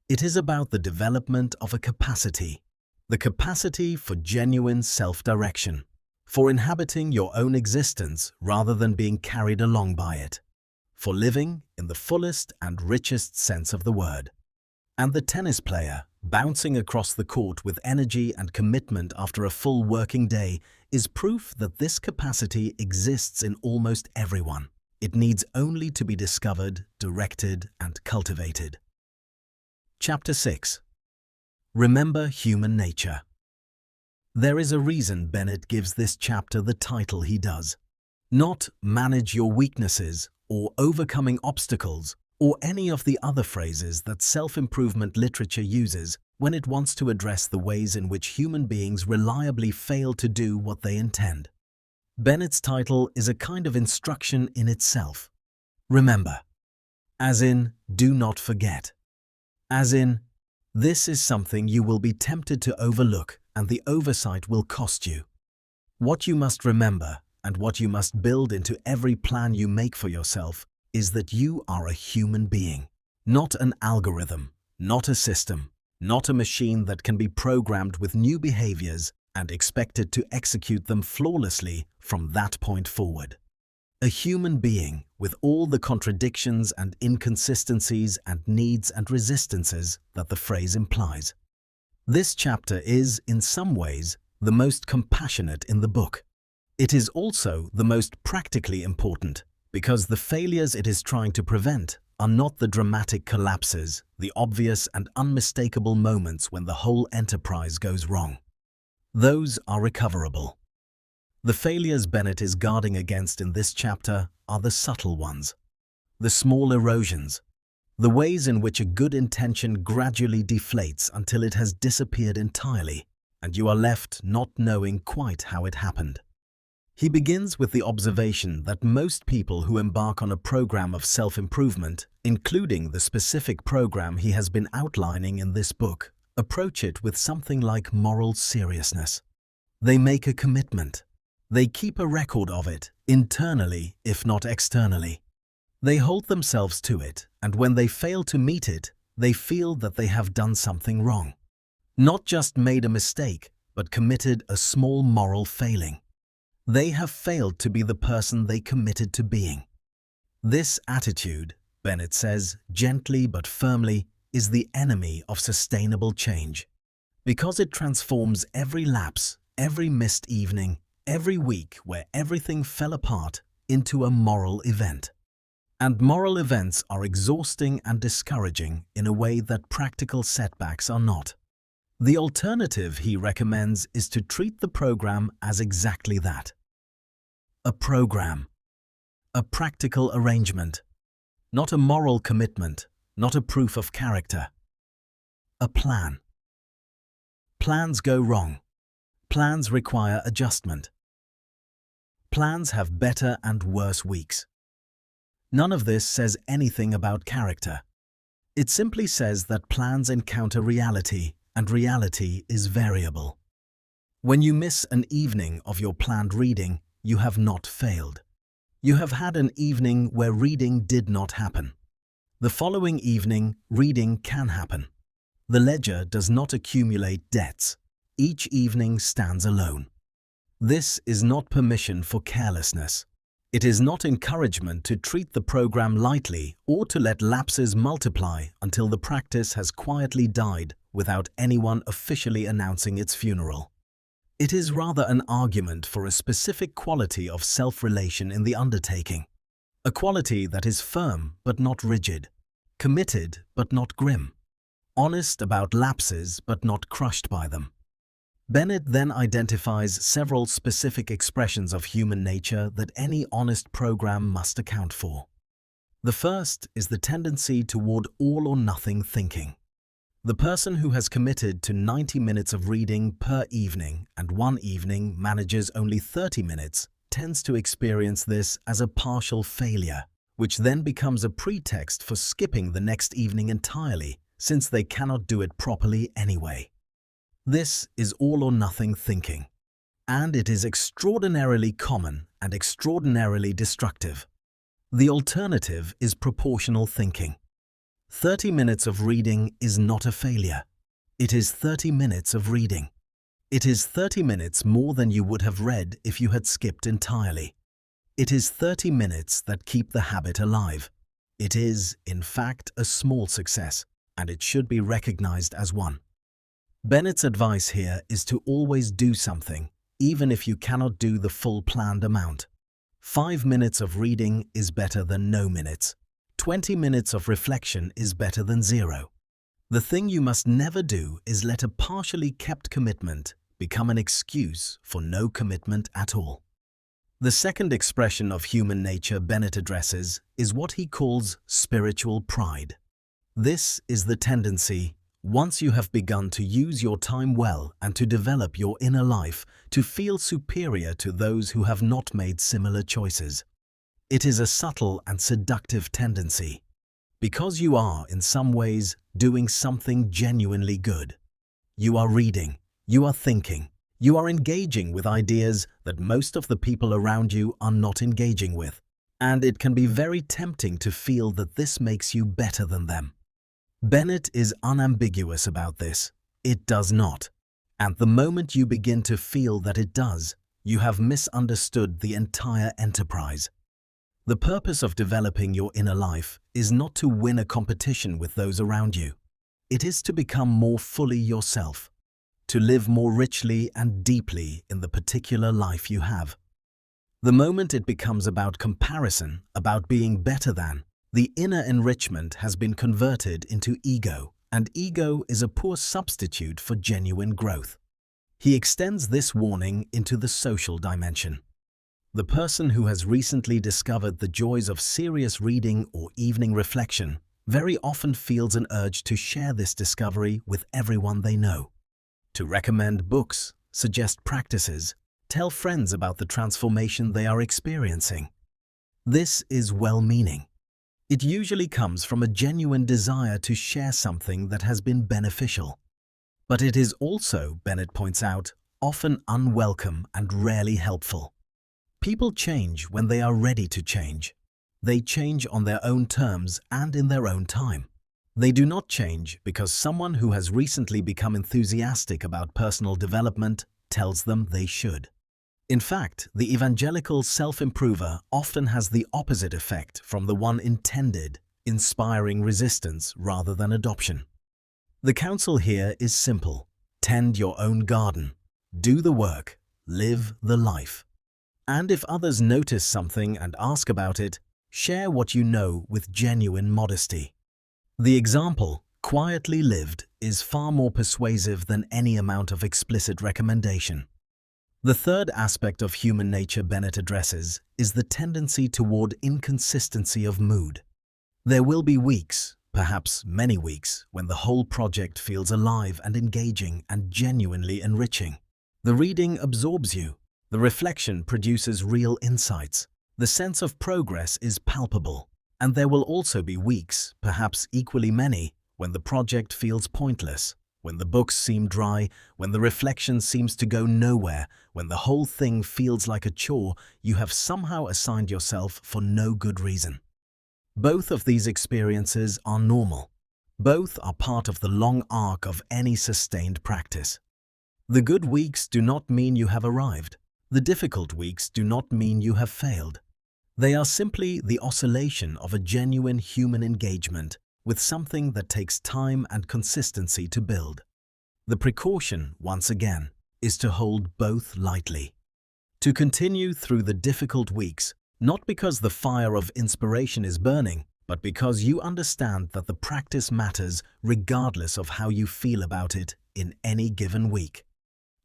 It is about the development of a capacity, the capacity for genuine self-direction, for inhabiting your own existence rather than being carried along by it, for living in the fullest and richest sense of the word. And the tennis player, bouncing across the court with energy and commitment after a full working day, is proof that this capacity exists in almost everyone. It needs only to be discovered, directed, and cultivated. Chapter 6. Remember human nature. There is a reason Bennett gives this chapter the title he does. Not manage your weaknesses or overcoming obstacles or any of the other phrases that self-improvement literature uses when it wants to address the ways in which human beings reliably fail to do what they intend. Bennett's title is a kind of instruction in itself. Remember. As in, do not forget. As in, this is something you will be tempted to overlook and the oversight will cost you. What you must remember and what you must build into every plan you make for yourself is that you are a human being, not an algorithm, not a system, not a machine that can be programmed with new behaviors and expected to execute them flawlessly from that point forward. A human being with all the contradictions and inconsistencies and needs and resistances that the phrase implies. This chapter is, in some ways, the most compassionate in the book. It is also the most practically important, because the failures it is trying to prevent are not the dramatic collapses, the obvious and unmistakable moments when the whole enterprise goes wrong. Those are recoverable. The failures Bennett is guarding against in this chapter are the subtle ones, the small erosions, the ways in which a good intention gradually deflates until it has disappeared entirely, and you are left not knowing quite how it happened. He begins with the observation that most people who embark on a program of self-improvement, including the specific program he has been outlining in this book, approach it with something like moral seriousness. They make a commitment. They keep a record of it, internally if not externally. They hold themselves to it, and when they fail to meet it, they feel that they have done something wrong. Not just made a mistake, but committed a small moral failing. They have failed to be the person they committed to being. This attitude, Bennett says, gently but firmly, is the enemy of sustainable change, because it transforms every lapse, every missed evening, every week where everything fell apart into a moral event. And moral events are exhausting and discouraging in a way that practical setbacks are not. The alternative he recommends is to treat the program as exactly that. A program. A practical arrangement. Not a moral commitment, not a proof of character. A plan. Plans go wrong. Plans require adjustment. Plans have better and worse weeks. None of this says anything about character. It simply says that plans encounter reality, and reality is variable. When you miss an evening of your planned reading, you have not failed. You have had an evening where reading did not happen. The following evening, reading can happen. The ledger does not accumulate debts. Each evening stands alone. This is not permission for carelessness. It is not encouragement to treat the program lightly or to let lapses multiply until the practice has quietly died without anyone officially announcing its funeral. It is rather an argument for a specific quality of self-relation in the undertaking, a quality that is firm but not rigid, committed but not grim, honest about lapses but not crushed by them. Bennett then identifies several specific expressions of human nature that any honest program must account for. The first is the tendency toward all-or-nothing thinking. The person who has committed to 90 minutes of reading per evening and one evening manages only 30 minutes tends to experience this as a partial failure, which then becomes a pretext for skipping the next evening entirely, since they cannot do it properly anyway. This is all-or-nothing thinking, and it is extraordinarily common and extraordinarily destructive. The alternative is proportional thinking. 30 minutes of reading is not a failure. It is 30 minutes of reading. It is 30 minutes more than you would have read if you had skipped entirely. It is 30 minutes that keep the habit alive. It is, in fact, a small success, and it should be recognized as one. Bennett's advice here is to always do something, even if you cannot do the full planned amount. 5 minutes of reading is better than no minutes. 20 minutes of reflection is better than 0. The thing you must never do is let a partially kept commitment become an excuse for no commitment at all. The second expression of human nature Bennett addresses is what he calls spiritual pride. This is the tendency, once you have begun to use your time well and to develop your inner life, to feel superior to those who have not made similar choices. It is a subtle and seductive tendency, because you are, in some ways, doing something genuinely good. You are reading, you are thinking, you are engaging with ideas that most of the people around you are not engaging with, and it can be very tempting to feel that this makes you better than them. Bennett is unambiguous about this. It does not. And the moment you begin to feel that it does, you have misunderstood the entire enterprise. The purpose of developing your inner life is not to win a competition with those around you. It is to become more fully yourself, to live more richly and deeply in the particular life you have. The moment it becomes about comparison, about being better than, the inner enrichment has been converted into ego, and ego is a poor substitute for genuine growth. He extends this warning into the social dimension. The person who has recently discovered the joys of serious reading or evening reflection very often feels an urge to share this discovery with everyone they know, to recommend books, suggest practices, tell friends about the transformation they are experiencing. This is well-meaning. It usually comes from a genuine desire to share something that has been beneficial. But it is also, Bennett points out, often unwelcome and rarely helpful. People change when they are ready to change. They change on their own terms and in their own time. They do not change because someone who has recently become enthusiastic about personal development tells them they should. In fact, the evangelical self-improver often has the opposite effect from the one intended, inspiring resistance rather than adoption. The counsel here is simple. Tend your own garden. Do the work. Live the life. And if others notice something and ask about it, share what you know with genuine modesty. The example, quietly lived, is far more persuasive than any amount of explicit recommendation. The third aspect of human nature Bennett addresses is the tendency toward inconsistency of mood. There will be weeks, perhaps many weeks, when the whole project feels alive and engaging and genuinely enriching. The reading absorbs you. The reflection produces real insights. The sense of progress is palpable. And there will also be weeks, perhaps equally many, when the project feels pointless, when the books seem dry, when the reflection seems to go nowhere, when the whole thing feels like a chore you have somehow assigned yourself for no good reason. Both of these experiences are normal. Both are part of the long arc of any sustained practice. The good weeks do not mean you have arrived. The difficult weeks do not mean you have failed. They are simply the oscillation of a genuine human engagement with something that takes time and consistency to build. The precaution, once again, is to hold both lightly. To continue through the difficult weeks, not because the fire of inspiration is burning, but because you understand that the practice matters regardless of how you feel about it in any given week.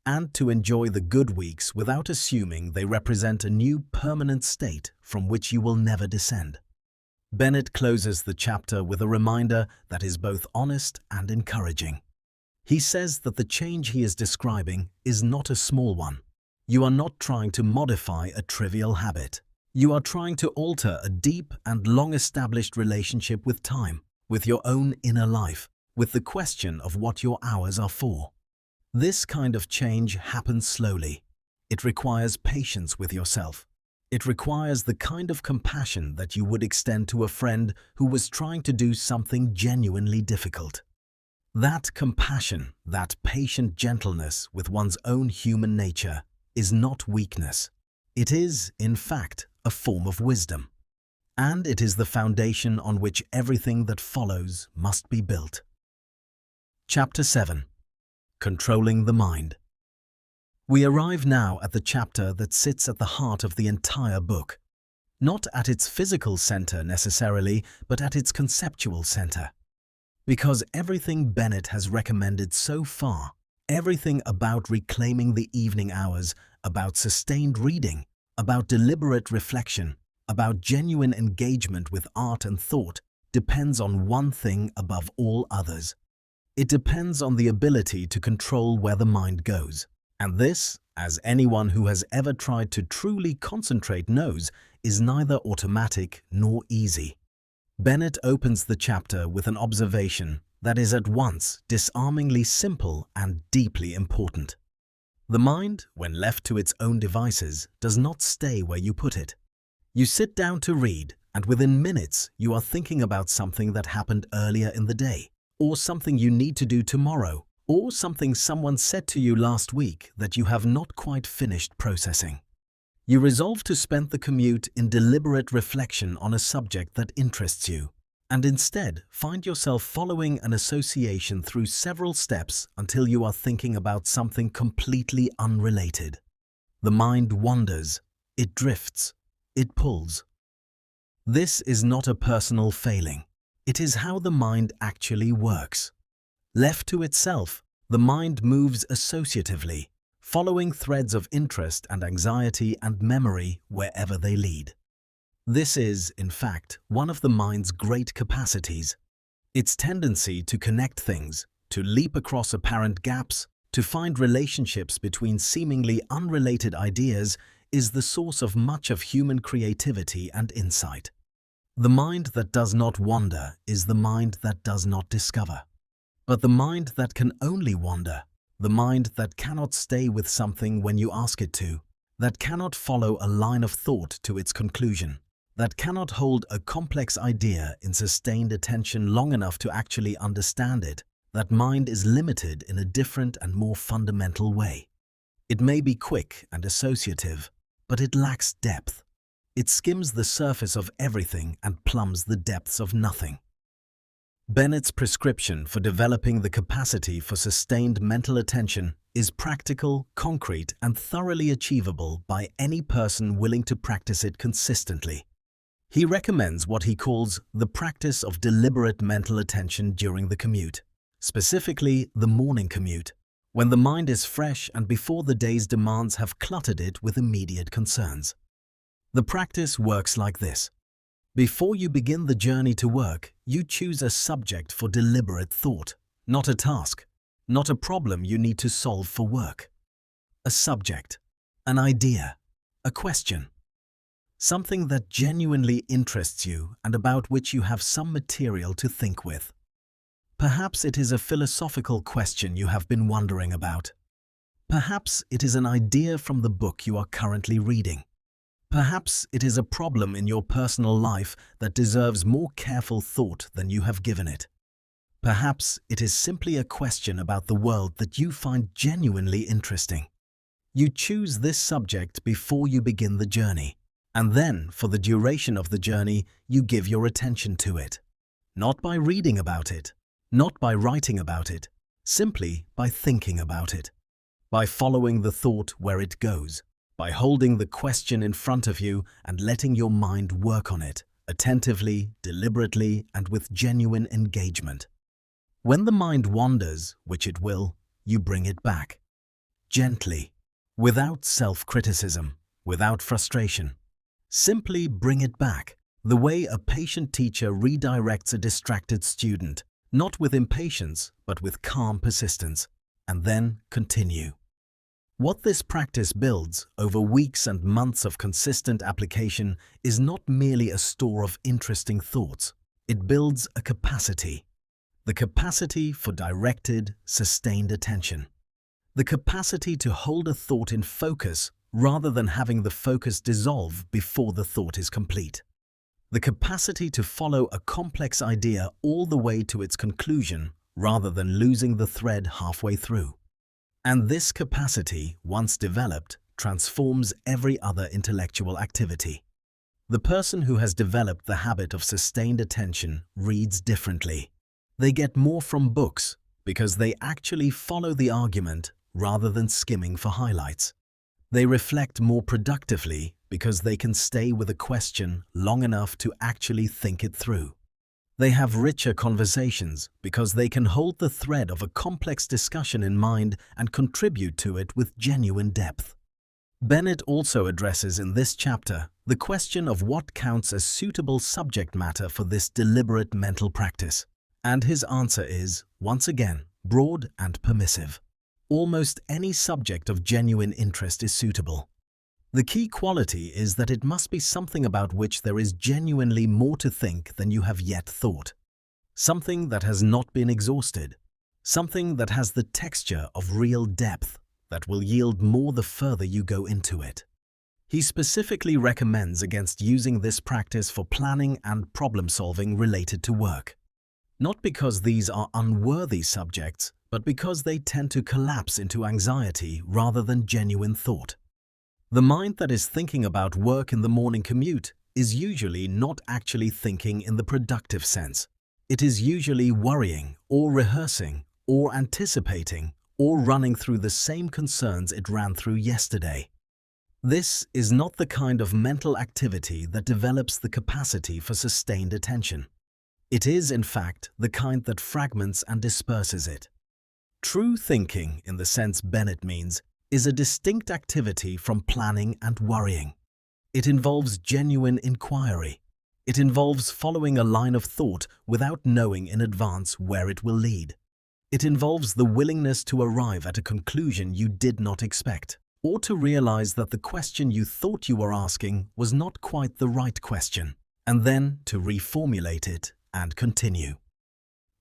And to enjoy the good weeks without assuming they represent a new permanent state from which you will never descend. Bennett closes the chapter with a reminder that is both honest and encouraging. He says that the change he is describing is not a small one. You are not trying to modify a trivial habit. You are trying to alter a deep and long-established relationship with time, with your own inner life, with the question of what your hours are for. This kind of change happens slowly. It requires patience with yourself. It requires the kind of compassion that you would extend to a friend who was trying to do something genuinely difficult. That compassion, that patient gentleness with one's own human nature, is not weakness. It is, in fact, a form of wisdom. And it is the foundation on which everything that follows must be built. Chapter 7. Controlling the Mind. We arrive now at the chapter that sits at the heart of the entire book. Not at its physical center necessarily, but at its conceptual center. Because everything Bennett has recommended so far, everything about reclaiming the evening hours, about sustained reading, about deliberate reflection, about genuine engagement with art and thought, depends on one thing above all others. It depends on the ability to control where the mind goes. And this, as anyone who has ever tried to truly concentrate knows, is neither automatic nor easy. Bennett opens the chapter with an observation that is at once disarmingly simple and deeply important. The mind, when left to its own devices, does not stay where you put it. You sit down to read, and within minutes you are thinking about something that happened earlier in the day, or something you need to do tomorrow, or something someone said to you last week that you have not quite finished processing. You resolve to spend the commute in deliberate reflection on a subject that interests you, and instead find yourself following an association through several steps until you are thinking about something completely unrelated. The mind wanders, it drifts, it pulls. This is not a personal failing. It is how the mind actually works. Left to itself, the mind moves associatively, following threads of interest and anxiety and memory wherever they lead. This is, in fact, one of the mind's great capacities. Its tendency to connect things, to leap across apparent gaps, to find relationships between seemingly unrelated ideas is the source of much of human creativity and insight. The mind that does not wander is the mind that does not discover. But the mind that can only wander, the mind that cannot stay with something when you ask it to, that cannot follow a line of thought to its conclusion, that cannot hold a complex idea in sustained attention long enough to actually understand it, that mind is limited in a different and more fundamental way. It may be quick and associative, but it lacks depth. It skims the surface of everything and plumbs the depths of nothing. Bennett's prescription for developing the capacity for sustained mental attention is practical, concrete, and thoroughly achievable by any person willing to practice it consistently. He recommends what he calls the practice of deliberate mental attention during the commute, specifically the morning commute, when the mind is fresh and before the day's demands have cluttered it with immediate concerns. The practice works like this. Before you begin the journey to work, you choose a subject for deliberate thought, not a task, not a problem you need to solve for work. A subject, an idea, a question. Something that genuinely interests you and about which you have some material to think with. Perhaps it is a philosophical question you have been wondering about. Perhaps it is an idea from the book you are currently reading. Perhaps it is a problem in your personal life that deserves more careful thought than you have given it. Perhaps it is simply a question about the world that you find genuinely interesting. You choose this subject before you begin the journey, and then, for the duration of the journey, you give your attention to it. Not by reading about it, not by writing about it, simply by thinking about it, by following the thought where it goes, by holding the question in front of you and letting your mind work on it, attentively, deliberately, and with genuine engagement. When the mind wanders, which it will, you bring it back. Gently, without self-criticism, without frustration. Simply bring it back, the way a patient teacher redirects a distracted student, not with impatience, but with calm persistence, and then continue. What this practice builds over weeks and months of consistent application is not merely a store of interesting thoughts. It builds a capacity. The capacity for directed, sustained attention. The capacity to hold a thought in focus rather than having the focus dissolve before the thought is complete. The capacity to follow a complex idea all the way to its conclusion rather than losing the thread halfway through. And this capacity, once developed, transforms every other intellectual activity. The person who has developed the habit of sustained attention reads differently. They get more from books because they actually follow the argument rather than skimming for highlights. They reflect more productively because they can stay with a question long enough to actually think it through. They have richer conversations because they can hold the thread of a complex discussion in mind and contribute to it with genuine depth. Bennett also addresses in this chapter the question of what counts as suitable subject matter for this deliberate mental practice. And his answer is, once again, broad and permissive. Almost any subject of genuine interest is suitable. The key quality is that it must be something about which there is genuinely more to think than you have yet thought. Something that has not been exhausted. Something that has the texture of real depth that will yield more the further you go into it. He specifically recommends against using this practice for planning and problem-solving related to work. Not because these are unworthy subjects, but because they tend to collapse into anxiety rather than genuine thought. The mind that is thinking about work in the morning commute is usually not actually thinking in the productive sense. It is usually worrying or rehearsing or anticipating or running through the same concerns it ran through yesterday. This is not the kind of mental activity that develops the capacity for sustained attention. It is, in fact, the kind that fragments and disperses it. True thinking, in the sense Bennett means, is a distinct activity from planning and worrying. It involves genuine inquiry. It involves following a line of thought without knowing in advance where it will lead. It involves the willingness to arrive at a conclusion you did not expect, or to realize that the question you thought you were asking was not quite the right question, and then to reformulate it and continue.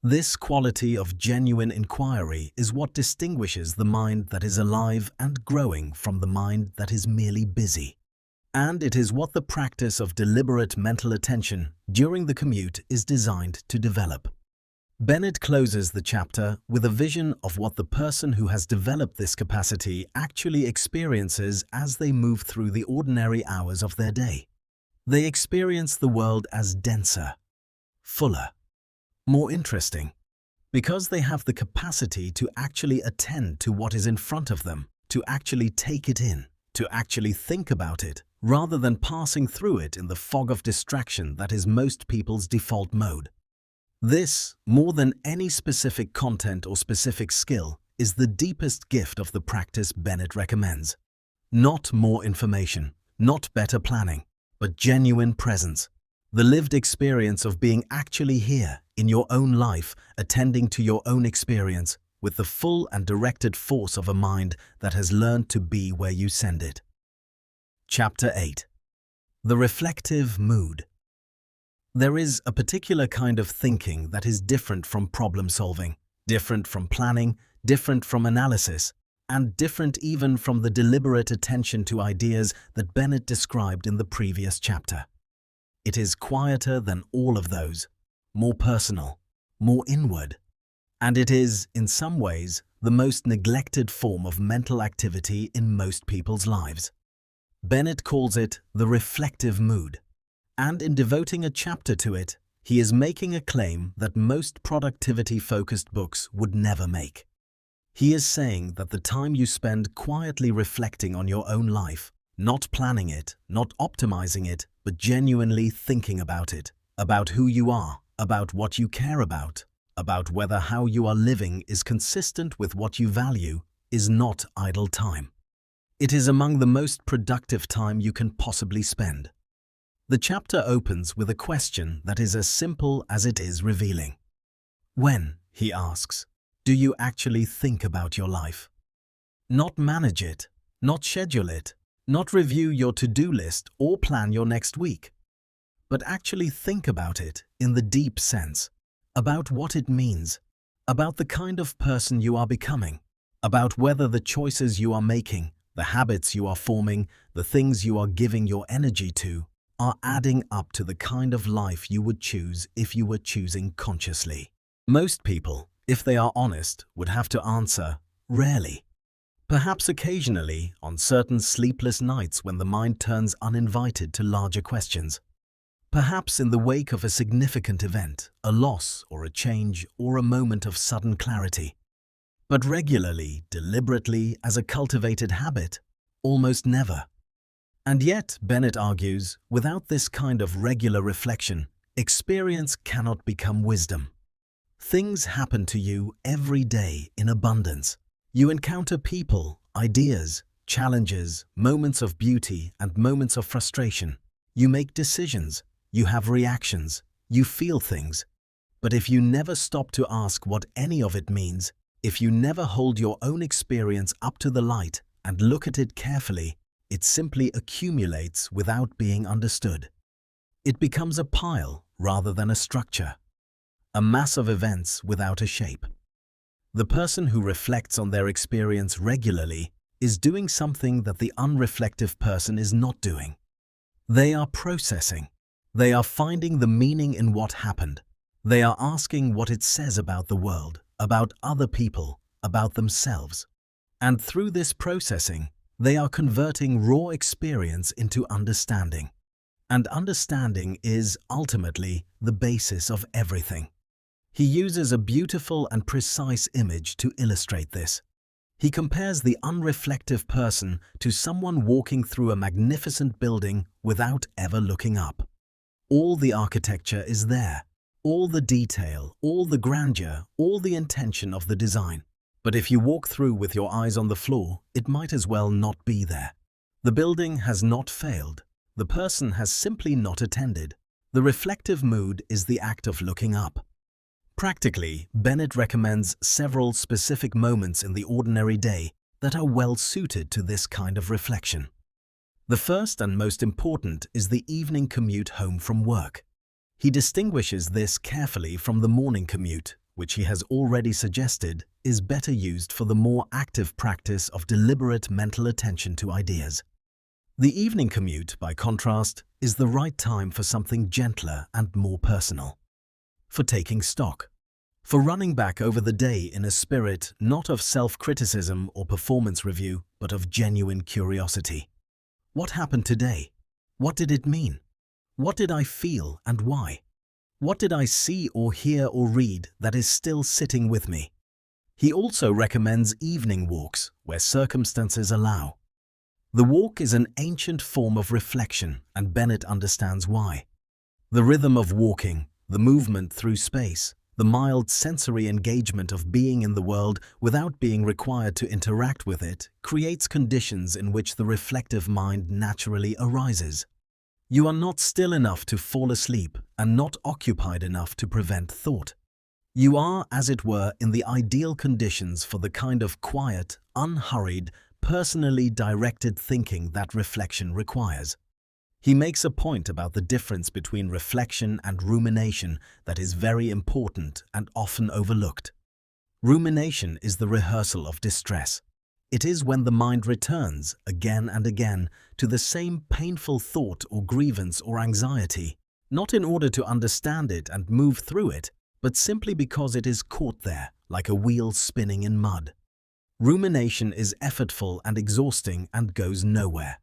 This quality of genuine inquiry is what distinguishes the mind that is alive and growing from the mind that is merely busy. And it is what the practice of deliberate mental attention during the commute is designed to develop. Bennett closes the chapter with a vision of what the person who has developed this capacity actually experiences as they move through the ordinary hours of their day. They experience the world as denser, fuller, more interesting, because they have the capacity to actually attend to what is in front of them, to actually take it in, to actually think about it, rather than passing through it in the fog of distraction that is most people's default mode. This, more than any specific content or specific skill, is the deepest gift of the practice Bennett recommends. Not more information, not better planning, but genuine presence. The lived experience of being actually here, in your own life, attending to your own experience, with the full and directed force of a mind that has learned to be where you send it. Chapter 8. The Reflective Mood. There is a particular kind of thinking that is different from problem-solving, different from planning, different from analysis, and different even from the deliberate attention to ideas that Bennett described in the previous chapter. It is quieter than all of those, more personal, more inward, And it is, in some ways, the most neglected form of mental activity in most people's lives. Bennett calls it the reflective mood, and in devoting a chapter to it, he is making a claim that most productivity-focused books would never make. He is saying that the time you spend quietly reflecting on your own life, not planning it, not optimizing it, but genuinely thinking about it, about who you are, about what you care about whether how you are living is consistent with what you value, is not idle time. It is among the most productive time you can possibly spend. The chapter opens with a question that is as simple as it is revealing. When, he asks, do you actually think about your life? Not manage it, not schedule it, not review your to-do list or plan your next week, but actually think about it in the deep sense, about what it means, about the kind of person you are becoming, about whether the choices you are making, the habits you are forming, the things you are giving your energy to, are adding up to the kind of life you would choose if you were choosing consciously. Most people, if they are honest, would have to answer, rarely. Perhaps occasionally, on certain sleepless nights when the mind turns uninvited to larger questions. Perhaps in the wake of a significant event, a loss or a change or a moment of sudden clarity. But regularly, deliberately, as a cultivated habit, almost never. And yet, Bennett argues, without this kind of regular reflection, experience cannot become wisdom. Things happen to you every day in abundance. You encounter people, ideas, challenges, moments of beauty and moments of frustration. You make decisions. You have reactions, you feel things. But if you never stop to ask what any of it means, if you never hold your own experience up to the light and look at it carefully, it simply accumulates without being understood. It becomes a pile rather than a structure, a mass of events without a shape. The person who reflects on their experience regularly is doing something that the unreflective person is not doing. They are processing. They are finding the meaning in what happened. They are asking what it says about the world, about other people, about themselves. And through this processing, they are converting raw experience into understanding. And understanding is, ultimately, the basis of everything. He uses a beautiful and precise image to illustrate this. He compares the unreflective person to someone walking through a magnificent building without ever looking up. All the architecture is there, all the detail, all the grandeur, all the intention of the design. But if you walk through with your eyes on the floor, it might as well not be there. The building has not failed. The person has simply not attended. The reflective mood is the act of looking up. Practically, Bennett recommends several specific moments in the ordinary day that are well suited to this kind of reflection. The first and most important is the evening commute home from work. He distinguishes this carefully from the morning commute, which he has already suggested is better used for the more active practice of deliberate mental attention to ideas. The evening commute, by contrast, is the right time for something gentler and more personal. For taking stock. For running back over the day in a spirit not of self-criticism or performance review, but of genuine curiosity. What happened today? What did it mean? What did I feel and why? What did I see or hear or read that is still sitting with me? He also recommends evening walks where circumstances allow. The walk is an ancient form of reflection, and Bennett understands why. The rhythm of walking, the movement through space, the mild sensory engagement of being in the world without being required to interact with it, creates conditions in which the reflective mind naturally arises. You are not still enough to fall asleep and not occupied enough to prevent thought. You are, as it were, in the ideal conditions for the kind of quiet, unhurried, personally directed thinking that reflection requires. He makes a point about the difference between reflection and rumination that is very important and often overlooked. Rumination is the rehearsal of distress. It is when the mind returns, again and again, to the same painful thought or grievance or anxiety, not in order to understand it and move through it, but simply because it is caught there, like a wheel spinning in mud. Rumination is effortful and exhausting and goes nowhere.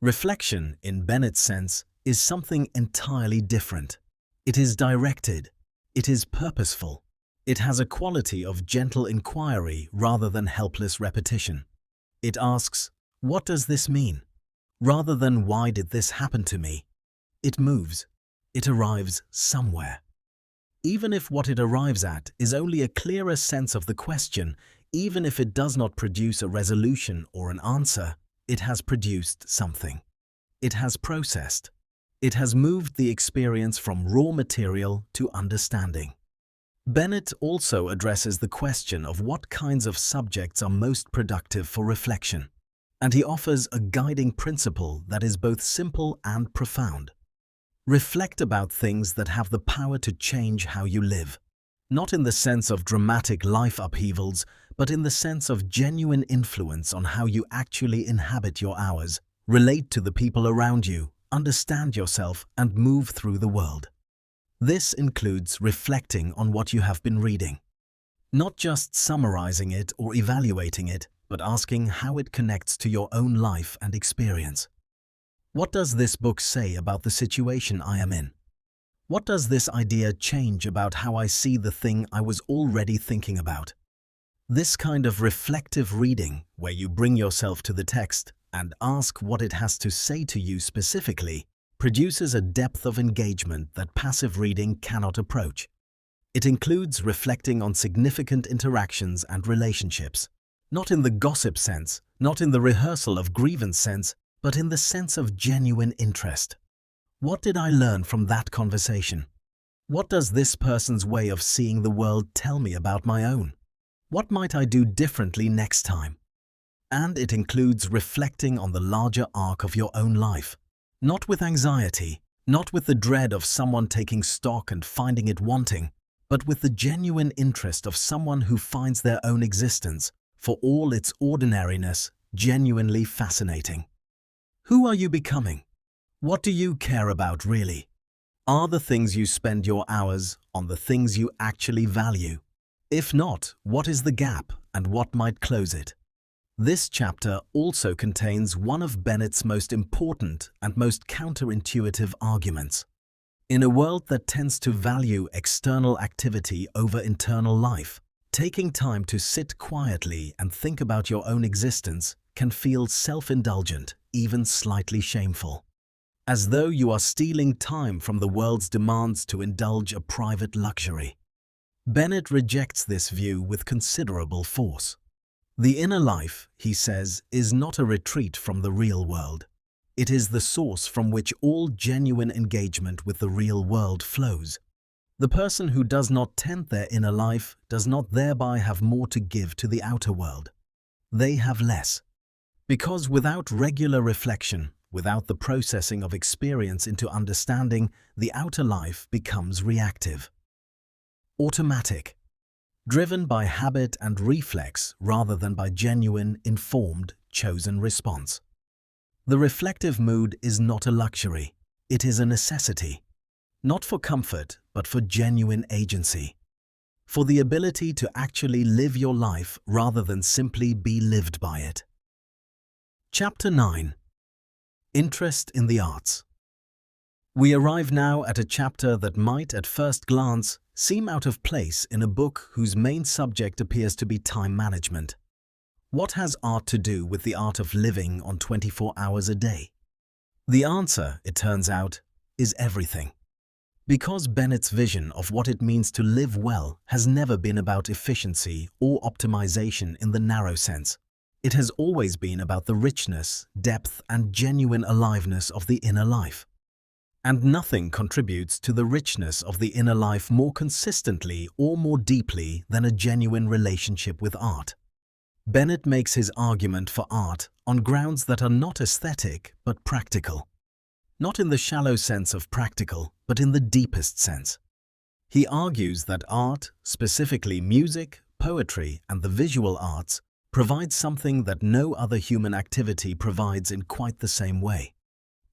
Reflection, in Bennett's sense, is something entirely different. It is directed. It is purposeful. It has a quality of gentle inquiry rather than helpless repetition. It asks, "What does this mean?" rather than "Why did this happen to me?" It moves. It arrives somewhere. Even if what it arrives at is only a clearer sense of the question, even if it does not produce a resolution or an answer, it has produced something. It has processed. It has moved the experience from raw material to understanding. Bennett also addresses the question of what kinds of subjects are most productive for reflection, and he offers a guiding principle that is both simple and profound. Reflect about things that have the power to change how you live, not in the sense of dramatic life upheavals, but in the sense of genuine influence on how you actually inhabit your hours, relate to the people around you, understand yourself, and move through the world. This includes reflecting on what you have been reading, not just summarizing it or evaluating it, but asking how it connects to your own life and experience. What does this book say about the situation I am in? What does this idea change about how I see the thing I was already thinking about? This kind of reflective reading, where you bring yourself to the text and ask what it has to say to you specifically, produces a depth of engagement that passive reading cannot approach. It includes reflecting on significant interactions and relationships, not in the gossip sense, not in the rehearsal of grievance sense, but in the sense of genuine interest. What did I learn from that conversation? What does this person's way of seeing the world tell me about my own? What might I do differently next time? And it includes reflecting on the larger arc of your own life, not with anxiety, not with the dread of someone taking stock and finding it wanting, but with the genuine interest of someone who finds their own existence, for all its ordinariness, genuinely fascinating. Who are you becoming? What do you care about really? Are the things you spend your hours on the things you actually value? If not, what is the gap and what might close it? This chapter also contains one of Bennett's most important and most counterintuitive arguments. In a world that tends to value external activity over internal life, taking time to sit quietly and think about your own existence can feel self-indulgent, even slightly shameful. As though you are stealing time from the world's demands to indulge a private luxury. Bennett rejects this view with considerable force. The inner life, he says, is not a retreat from the real world. It is the source from which all genuine engagement with the real world flows. The person who does not tend their inner life does not thereby have more to give to the outer world. They have less. Because without regular reflection, without the processing of experience into understanding, the outer life becomes reactive. Automatic. Driven by habit and reflex rather than by genuine, informed, chosen response. The reflective mood is not a luxury, it is a necessity. Not for comfort, but for genuine agency. For the ability to actually live your life rather than simply be lived by it. Chapter 9. Interest in the Arts. We arrive now at a chapter that might, at first glance, seem out of place in a book whose main subject appears to be time management. What has art to do with the art of living on 24 hours a day? The answer, it turns out, is everything. Because Bennett's vision of what it means to live well has never been about efficiency or optimization in the narrow sense. It has always been about the richness, depth, and genuine aliveness of the inner life. And nothing contributes to the richness of the inner life more consistently or more deeply than a genuine relationship with art. Bennett makes his argument for art on grounds that are not aesthetic but practical. Not in the shallow sense of practical, but in the deepest sense. He argues that art, specifically music, poetry, and the visual arts, provides something that no other human activity provides in quite the same way.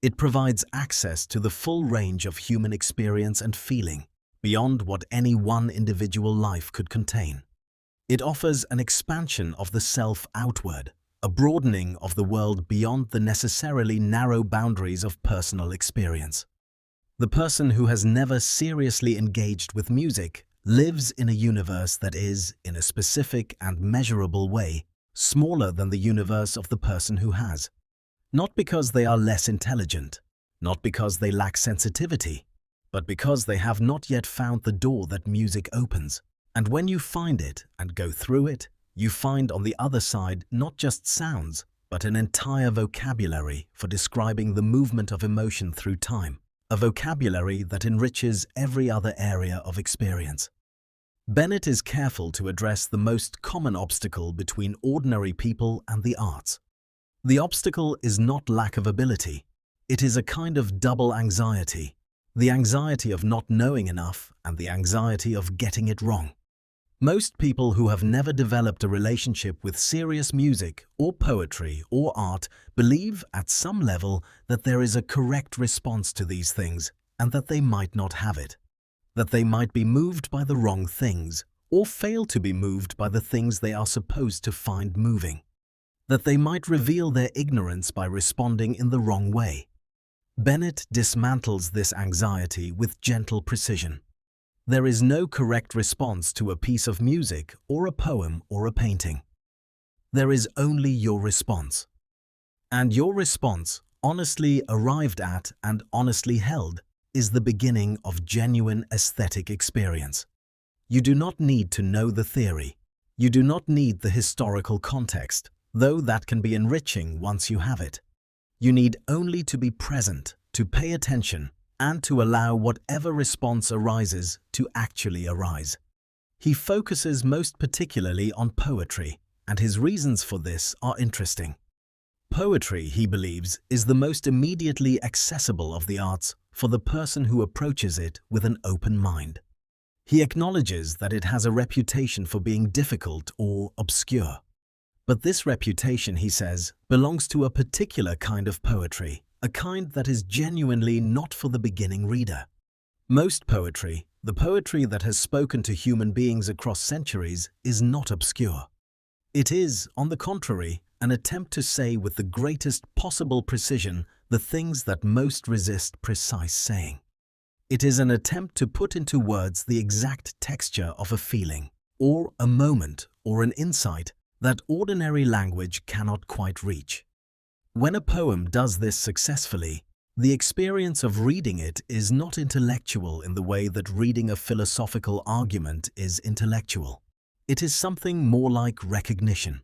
It provides access to the full range of human experience and feeling, beyond what any one individual life could contain. It offers an expansion of the self outward, a broadening of the world beyond the necessarily narrow boundaries of personal experience. The person who has never seriously engaged with music lives in a universe that is, in a specific and measurable way, smaller than the universe of the person who has. Not because they are less intelligent, not because they lack sensitivity, but because they have not yet found the door that music opens. And when you find it and go through it, you find on the other side not just sounds, but an entire vocabulary for describing the movement of emotion through time, a vocabulary that enriches every other area of experience. Bennett is careful to address the most common obstacle between ordinary people and the arts. The obstacle is not lack of ability. It is a kind of double anxiety, the anxiety of not knowing enough and the anxiety of getting it wrong. Most people who have never developed a relationship with serious music or poetry or art believe at some level that there is a correct response to these things and that they might not have it, that they might be moved by the wrong things or fail to be moved by the things they are supposed to find moving, that they might reveal their ignorance by responding in the wrong way. Bennett dismantles this anxiety with gentle precision. There is no correct response to a piece of music or a poem or a painting. There is only your response. And your response, honestly arrived at and honestly held, is the beginning of genuine aesthetic experience. You do not need to know the theory. You do not need the historical context, though that can be enriching once you have it. You need only to be present, to pay attention, and to allow whatever response arises to actually arise. He focuses most particularly on poetry, and his reasons for this are interesting. Poetry, he believes, is the most immediately accessible of the arts for the person who approaches it with an open mind. He acknowledges that it has a reputation for being difficult or obscure. But this reputation, he says, belongs to a particular kind of poetry, a kind that is genuinely not for the beginning reader. Most poetry, the poetry that has spoken to human beings across centuries, is not obscure. It is, on the contrary, an attempt to say with the greatest possible precision the things that most resist precise saying. It is an attempt to put into words the exact texture of a feeling, or a moment, or an insight that ordinary language cannot quite reach. When a poem does this successfully, the experience of reading it is not intellectual in the way that reading a philosophical argument is intellectual. It is something more like recognition.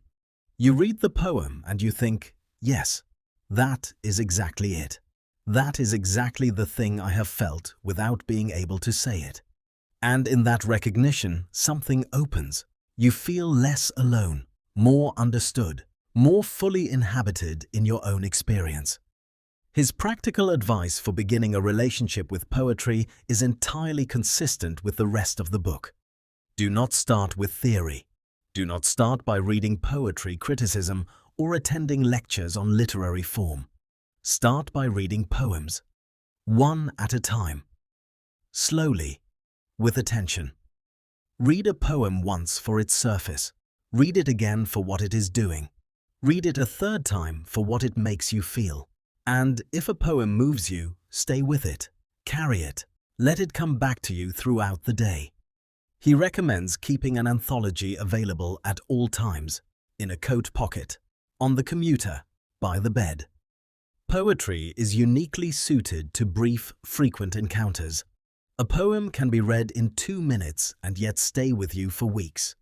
You read the poem and you think, yes, that is exactly it. That is exactly the thing I have felt without being able to say it. And in that recognition, something opens. You feel less alone, more understood, more fully inhabited in your own experience. His practical advice for beginning a relationship with poetry is entirely consistent with the rest of the book. Do not start with theory. Do not start by reading poetry criticism or attending lectures on literary form. Start by reading poems, one at a time. Slowly, with attention. Read a poem once for its surface. Read it again for what it is doing. Read it a third time for what it makes you feel. And if a poem moves you, stay with it. Carry it. Let it come back to you throughout the day. He recommends keeping an anthology available at all times, in a coat pocket, on the commuter, by the bed. Poetry is uniquely suited to brief, frequent encounters. A poem can be read in 2 minutes and yet stay with you for weeks.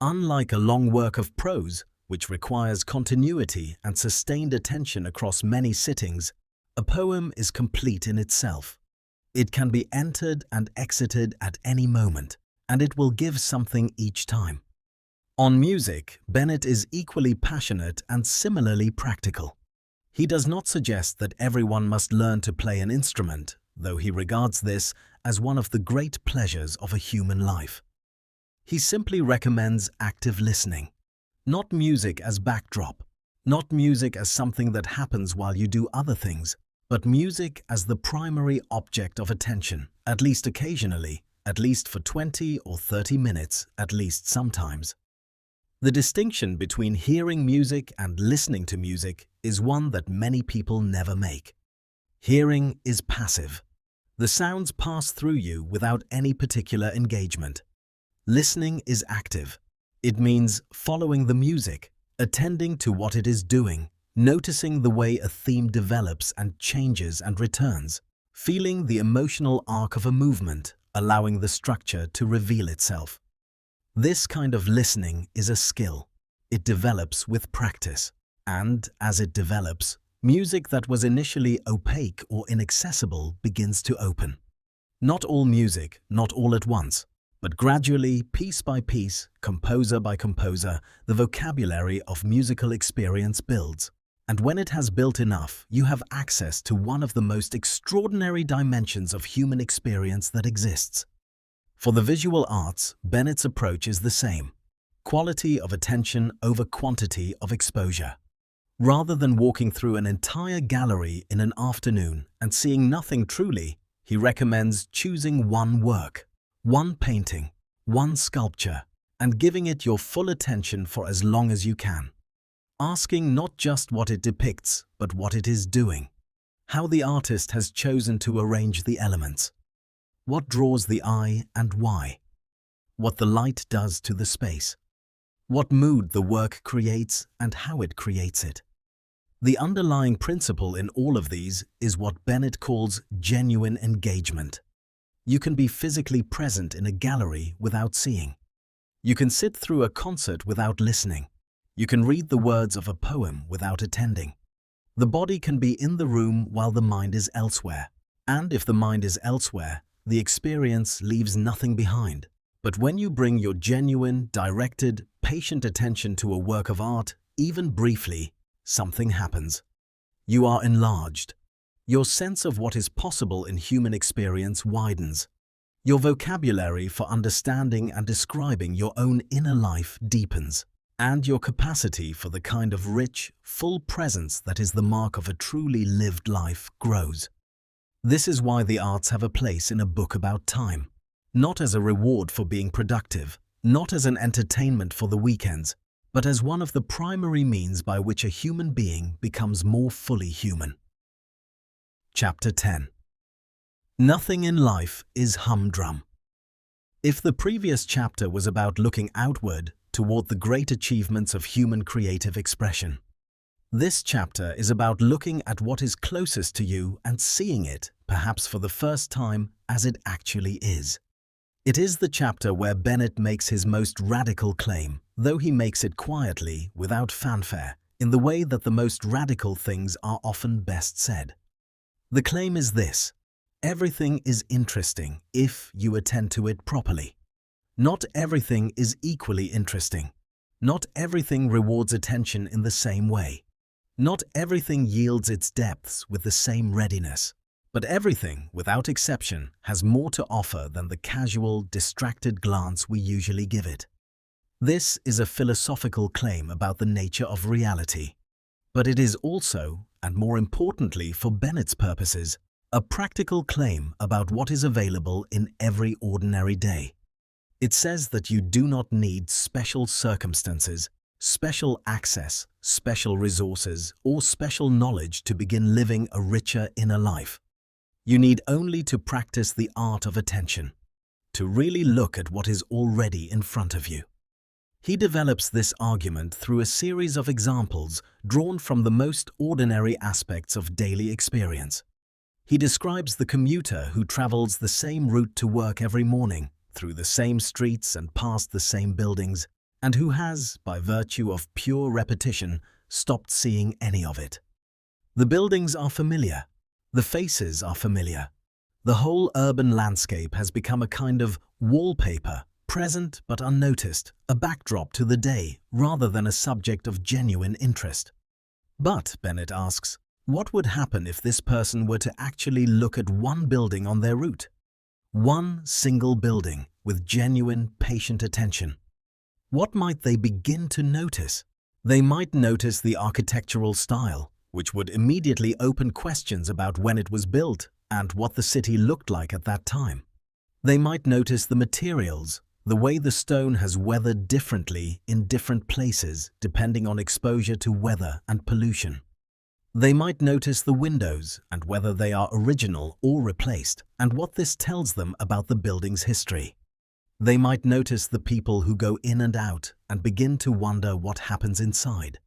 Unlike a long work of prose, which requires continuity and sustained attention across many sittings, a poem is complete in itself. It can be entered and exited at any moment, and it will give something each time. On music, Bennett is equally passionate and similarly practical. He does not suggest that everyone must learn to play an instrument, though he regards this as one of the great pleasures of a human life. He simply recommends active listening. Not music as backdrop, not music as something that happens while you do other things, but music as the primary object of attention, at least occasionally, at least for 20 or 30 minutes, at least sometimes. The distinction between hearing music and listening to music is one that many people never make. Hearing is passive. The sounds pass through you without any particular engagement. Listening is active. It means following the music, attending to what it is doing, noticing the way a theme develops and changes and returns, feeling the emotional arc of a movement, allowing the structure to reveal itself. This kind of listening is a skill. It develops with practice. And as it develops, music that was initially opaque or inaccessible begins to open. Not all music, not all at once, but gradually, piece by piece, composer by composer, the vocabulary of musical experience builds. And when it has built enough, you have access to one of the most extraordinary dimensions of human experience that exists. For the visual arts, Bennett's approach is the same: quality of attention over quantity of exposure. Rather than walking through an entire gallery in an afternoon and seeing nothing truly, he recommends choosing one work, one painting, one sculpture, and giving it your full attention for as long as you can. Asking not just what it depicts, but what it is doing. How the artist has chosen to arrange the elements. What draws the eye and why. What the light does to the space. What mood the work creates and how it creates it. The underlying principle in all of these is what Bennett calls genuine engagement. You can be physically present in a gallery without seeing. You can sit through a concert without listening. You can read the words of a poem without attending. The body can be in the room while the mind is elsewhere. And if the mind is elsewhere, the experience leaves nothing behind. But when you bring your genuine, directed, patient attention to a work of art, even briefly, something happens. You are enlarged. Your sense of what is possible in human experience widens. Your vocabulary for understanding and describing your own inner life deepens. And your capacity for the kind of rich, full presence that is the mark of a truly lived life grows. This is why the arts have a place in a book about time. Not as a reward for being productive, not as an entertainment for the weekends, but as one of the primary means by which a human being becomes more fully human. Chapter 10. Nothing in life is humdrum. If the previous chapter was about looking outward toward the great achievements of human creative expression, this chapter is about looking at what is closest to you and seeing it, perhaps for the first time, as it actually is. It is the chapter where Bennett makes his most radical claim, though he makes it quietly, without fanfare, in the way that the most radical things are often best said. The claim is this: everything is interesting if you attend to it properly. Not everything is equally interesting. Not everything rewards attention in the same way. Not everything yields its depths with the same readiness. But everything, without exception, has more to offer than the casual, distracted glance we usually give it. This is a philosophical claim about the nature of reality. But it is also, and more importantly for Bennett's purposes, a practical claim about what is available in every ordinary day. It says that you do not need special circumstances, special access, special resources, or special knowledge to begin living a richer inner life. You need only to practice the art of attention, to really look at what is already in front of you. He develops this argument through a series of examples drawn from the most ordinary aspects of daily experience. He describes the commuter who travels the same route to work every morning, through the same streets and past the same buildings, and who has, by virtue of pure repetition, stopped seeing any of it. The buildings are familiar. The faces are familiar. The whole urban landscape has become a kind of wallpaper, present but unnoticed, a backdrop to the day rather than a subject of genuine interest. But, Bennett asks, what would happen if this person were to actually look at one building on their route? One single building with genuine, patient attention. What might they begin to notice? They might notice the architectural style, which would immediately open questions about when it was built and what the city looked like at that time. They might notice the materials, the way the stone has weathered differently in different places depending on exposure to weather and pollution. They might notice the windows and whether they are original or replaced, and what this tells them about the building's history. They might notice the people who go in and out and begin to wonder what happens inside.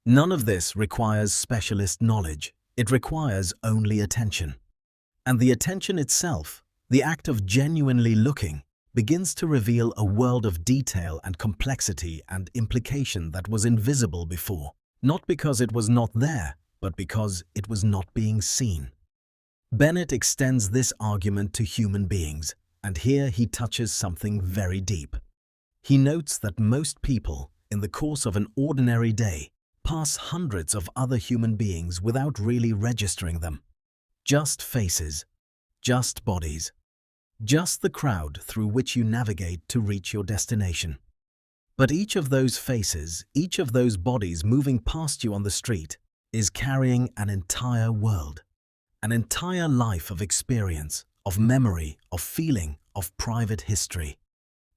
None of this requires specialist knowledge. It requires only attention. And the attention itself, the act of genuinely looking, begins to reveal a world of detail and complexity and implication that was invisible before, not because it was not there, but because it was not being seen. Bennett extends this argument to human beings, and here he touches something very deep. He notes that most people, in the course of an ordinary day, pass hundreds of other human beings without really registering them. Just faces, just bodies, just the crowd through which you navigate to reach your destination. But each of those faces, each of those bodies moving past you on the street, is carrying an entire world, an entire life of experience, of memory, of feeling, of private history.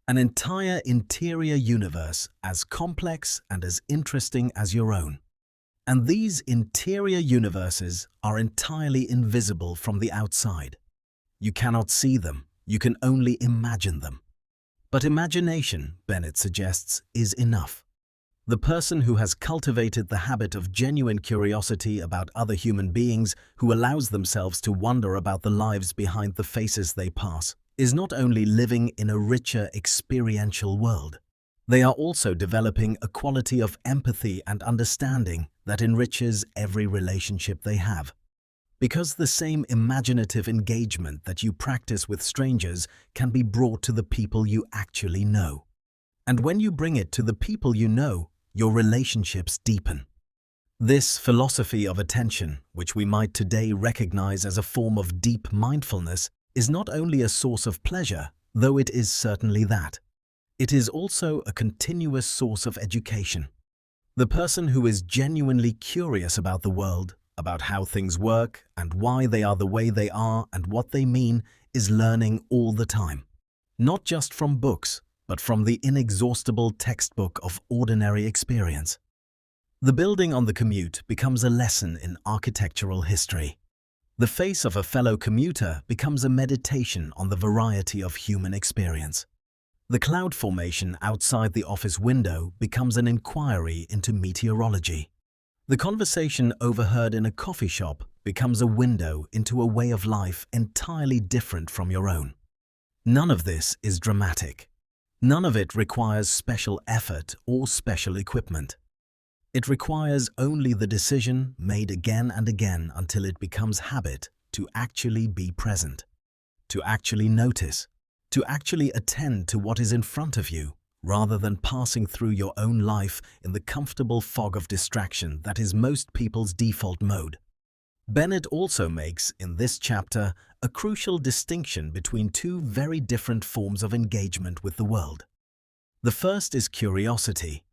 An entire interior universe as complex and as interesting as your own. And these interior universes are entirely invisible from the outside. You cannot see them, you can only imagine them. But imagination, Bennett suggests, is enough. The person who has cultivated the habit of genuine curiosity about other human beings, who allows themselves to wonder about the lives behind the faces they pass, is not only living in a richer experiential world. They are also developing a quality of empathy and understanding that enriches every relationship they have. Because the same imaginative engagement that you practice with strangers can be brought to the people you actually know. And when you bring it to the people you know, your relationships deepen. This philosophy of attention, which we might today recognize as a form of deep mindfulness, is not only a source of pleasure, though it is certainly that. It is also a continuous source of education. The person who is genuinely curious about the world, about how things work and why they are the way they are and what they mean, is learning all the time. Not just from books, but from the inexhaustible textbook of ordinary experience. The building on the commute becomes a lesson in architectural history. The face of a fellow commuter becomes a meditation on the variety of human experience. The cloud formation outside the office window becomes an inquiry into meteorology. The conversation overheard in a coffee shop becomes a window into a way of life entirely different from your own. None of this is dramatic. None of it requires special effort or special equipment. It requires only the decision, made again and again until it becomes habit, to actually be present, to actually notice, to actually attend to what is in front of you, rather than passing through your own life in the comfortable fog of distraction that is most people's default mode. Bennett also makes, in this chapter, a crucial distinction between two very different forms of engagement with the world. The first is curiosity.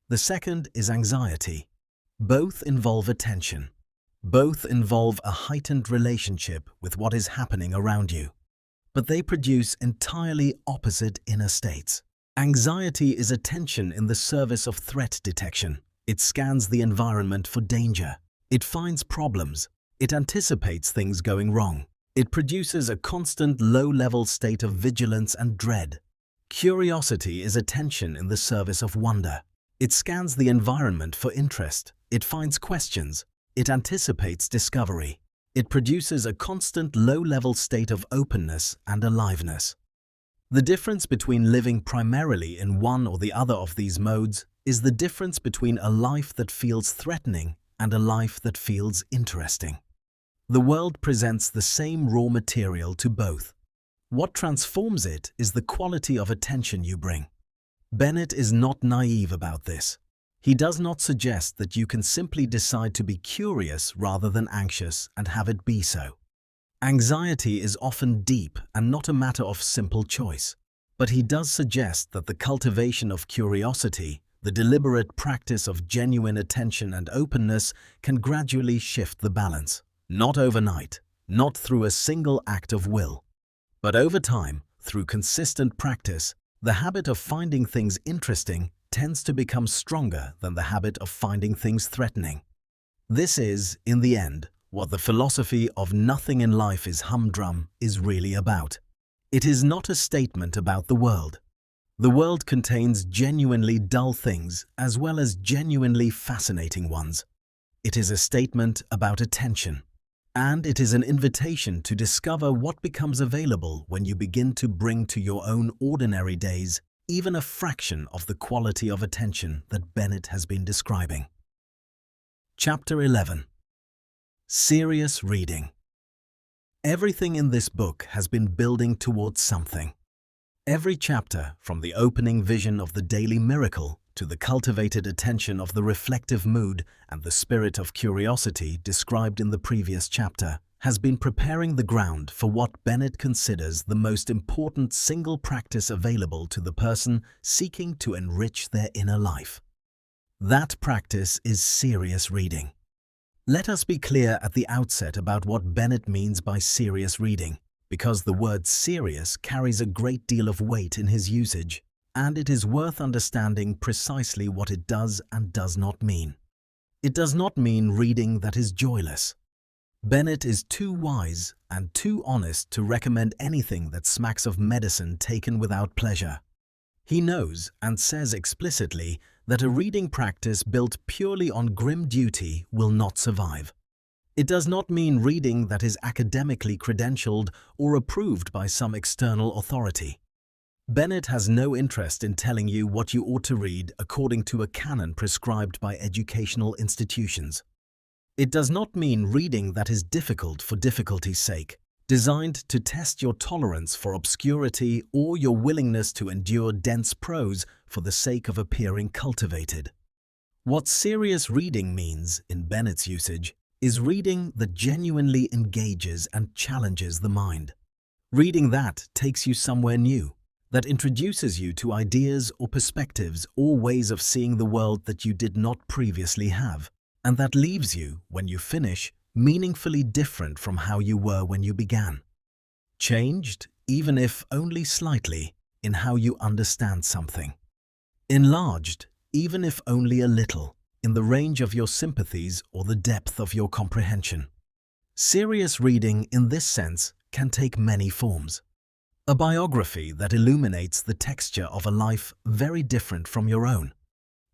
The second is anxiety. Both involve attention. Both involve a heightened relationship with what is happening around you. But they produce entirely opposite inner states. Anxiety is attention in the service of threat detection. It scans the environment for danger. It finds problems. It anticipates things going wrong. It produces a constant low-level state of vigilance and dread. Curiosity is attention in the service of wonder. It scans the environment for interest. It finds questions. It anticipates discovery. It produces a constant low-level state of openness and aliveness. The difference between living primarily in one or the other of these modes is the difference between a life that feels threatening and a life that feels interesting. The world presents the same raw material to both. What transforms it is the quality of attention you bring. Bennett is not naive about this. He does not suggest that you can simply decide to be curious rather than anxious and have it be so. Anxiety is often deep and not a matter of simple choice. But he does suggest that the cultivation of curiosity, the deliberate practice of genuine attention and openness, can gradually shift the balance. Not overnight, not through a single act of will, but over time, through consistent practice, The habit of finding things interesting tends to become stronger than the habit of finding things threatening. This is, in the end, what the philosophy of nothing in life is humdrum is really about. It is not a statement about the world. The world contains genuinely dull things as well as genuinely fascinating ones. It is a statement about attention, and it is an invitation to discover what becomes available when you begin to bring to your own ordinary days even a fraction of the quality of attention that Bennett has been describing. Chapter 11. Serious Reading. Everything in this book has been building towards something. Every chapter, from the opening vision of the daily miracle to the cultivated attention of the reflective mood and the spirit of curiosity described in the previous chapter, has been preparing the ground for what Bennett considers the most important single practice available to the person seeking to enrich their inner life. That practice is serious reading. Let us be clear at the outset about what Bennett means by serious reading, because the word serious carries a great deal of weight in his usage, and it is worth understanding precisely what it does and does not mean. It does not mean reading that is joyless. Bennett is too wise and too honest to recommend anything that smacks of medicine taken without pleasure. He knows and says explicitly that a reading practice built purely on grim duty will not survive. It does not mean reading that is academically credentialed or approved by some external authority. Bennett has no interest in telling you what you ought to read according to a canon prescribed by educational institutions. It does not mean reading that is difficult for difficulty's sake, designed to test your tolerance for obscurity or your willingness to endure dense prose for the sake of appearing cultivated. What serious reading means, in Bennett's usage, is reading that genuinely engages and challenges the mind. Reading that takes you somewhere new, that introduces you to ideas or perspectives or ways of seeing the world that you did not previously have, and that leaves you, when you finish, meaningfully different from how you were when you began. Changed, even if only slightly, in how you understand something. Enlarged, even if only a little, in the range of your sympathies or the depth of your comprehension. Serious reading, in this sense, can take many forms. A biography that illuminates the texture of a life very different from your own.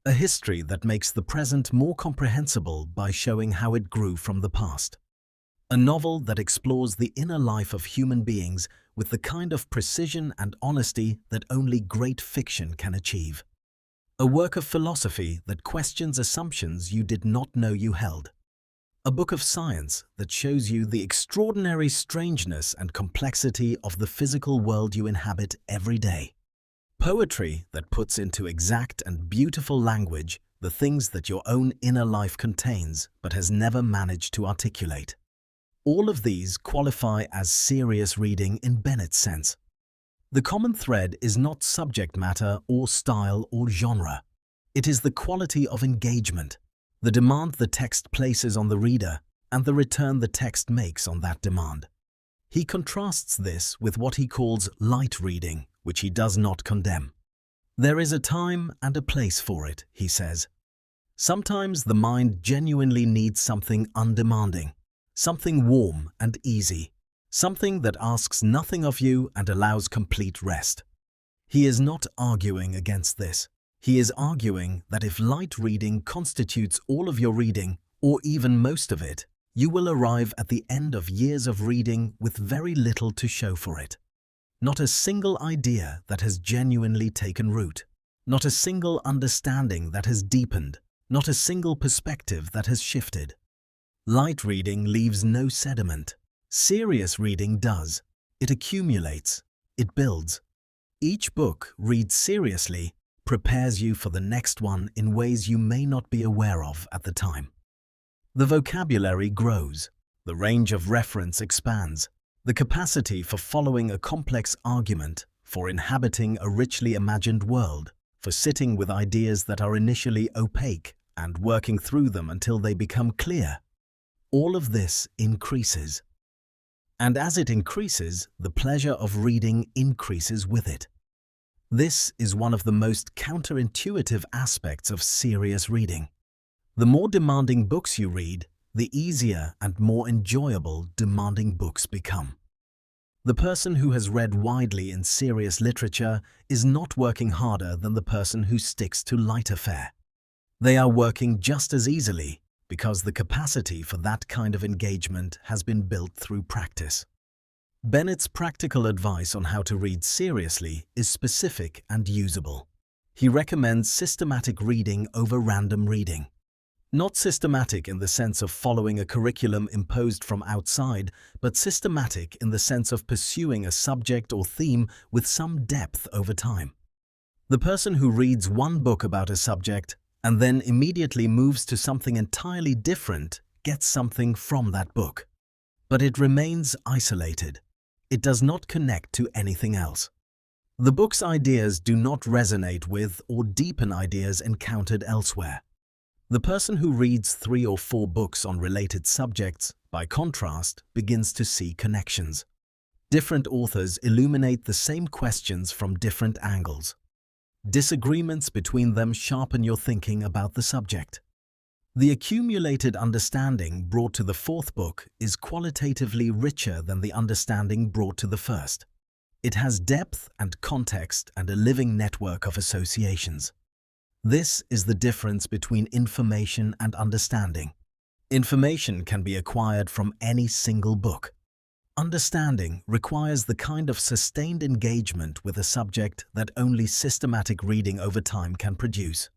A history that makes the present more comprehensible by showing how it grew from the past. A novel that explores the inner life of human beings with the kind of precision and honesty that only great fiction can achieve. A work of philosophy that questions assumptions you did not know you held. A book of science that shows you the extraordinary strangeness and complexity of the physical world you inhabit every day. Poetry that puts into exact and beautiful language the things that your own inner life contains but has never managed to articulate. All of these qualify as serious reading in Bennett's sense. The common thread is not subject matter or style or genre. It is the quality of engagement, the demand the text places on the reader, and the return the text makes on that demand. He contrasts this with what he calls light reading, which he does not condemn. There is a time and a place for it, he says. Sometimes the mind genuinely needs something undemanding, something warm and easy, something that asks nothing of you and allows complete rest. He is not arguing against this. He is arguing that if light reading constitutes all of your reading, or even most of it, you will arrive at the end of years of reading with very little to show for it. Not a single idea that has genuinely taken root, not a single understanding that has deepened, not a single perspective that has shifted. Light reading leaves no sediment. Serious reading does. It accumulates. It builds. Each book, read seriously, prepares you for the next one in ways you may not be aware of at the time. The vocabulary grows. The range of reference expands. The capacity for following a complex argument, for inhabiting a richly imagined world, for sitting with ideas that are initially opaque and working through them until they become clear. All of this increases. And as it increases, the pleasure of reading increases with it. This is one of the most counterintuitive aspects of serious reading. The more demanding books you read, the easier and more enjoyable demanding books become. The person who has read widely in serious literature is not working harder than the person who sticks to lighter fare. They are working just as easily because the capacity for that kind of engagement has been built through practice. Bennett's practical advice on how to read seriously is specific and usable. He recommends systematic reading over random reading. Not systematic in the sense of following a curriculum imposed from outside, but systematic in the sense of pursuing a subject or theme with some depth over time. The person who reads one book about a subject and then immediately moves to something entirely different gets something from that book. But it remains isolated. It does not connect to anything else. The book's ideas do not resonate with or deepen ideas encountered elsewhere. The person who reads 3 or 4 books on related subjects, by contrast, begins to see connections. Different authors illuminate the same questions from different angles. Disagreements between them sharpen your thinking about the subject. The accumulated understanding brought to the 4th book is qualitatively richer than the understanding brought to the 1st. It has depth and context and a living network of associations. This is the difference between information and understanding. Information can be acquired from any single book. Understanding requires the kind of sustained engagement with a subject that only systematic reading over time can produce.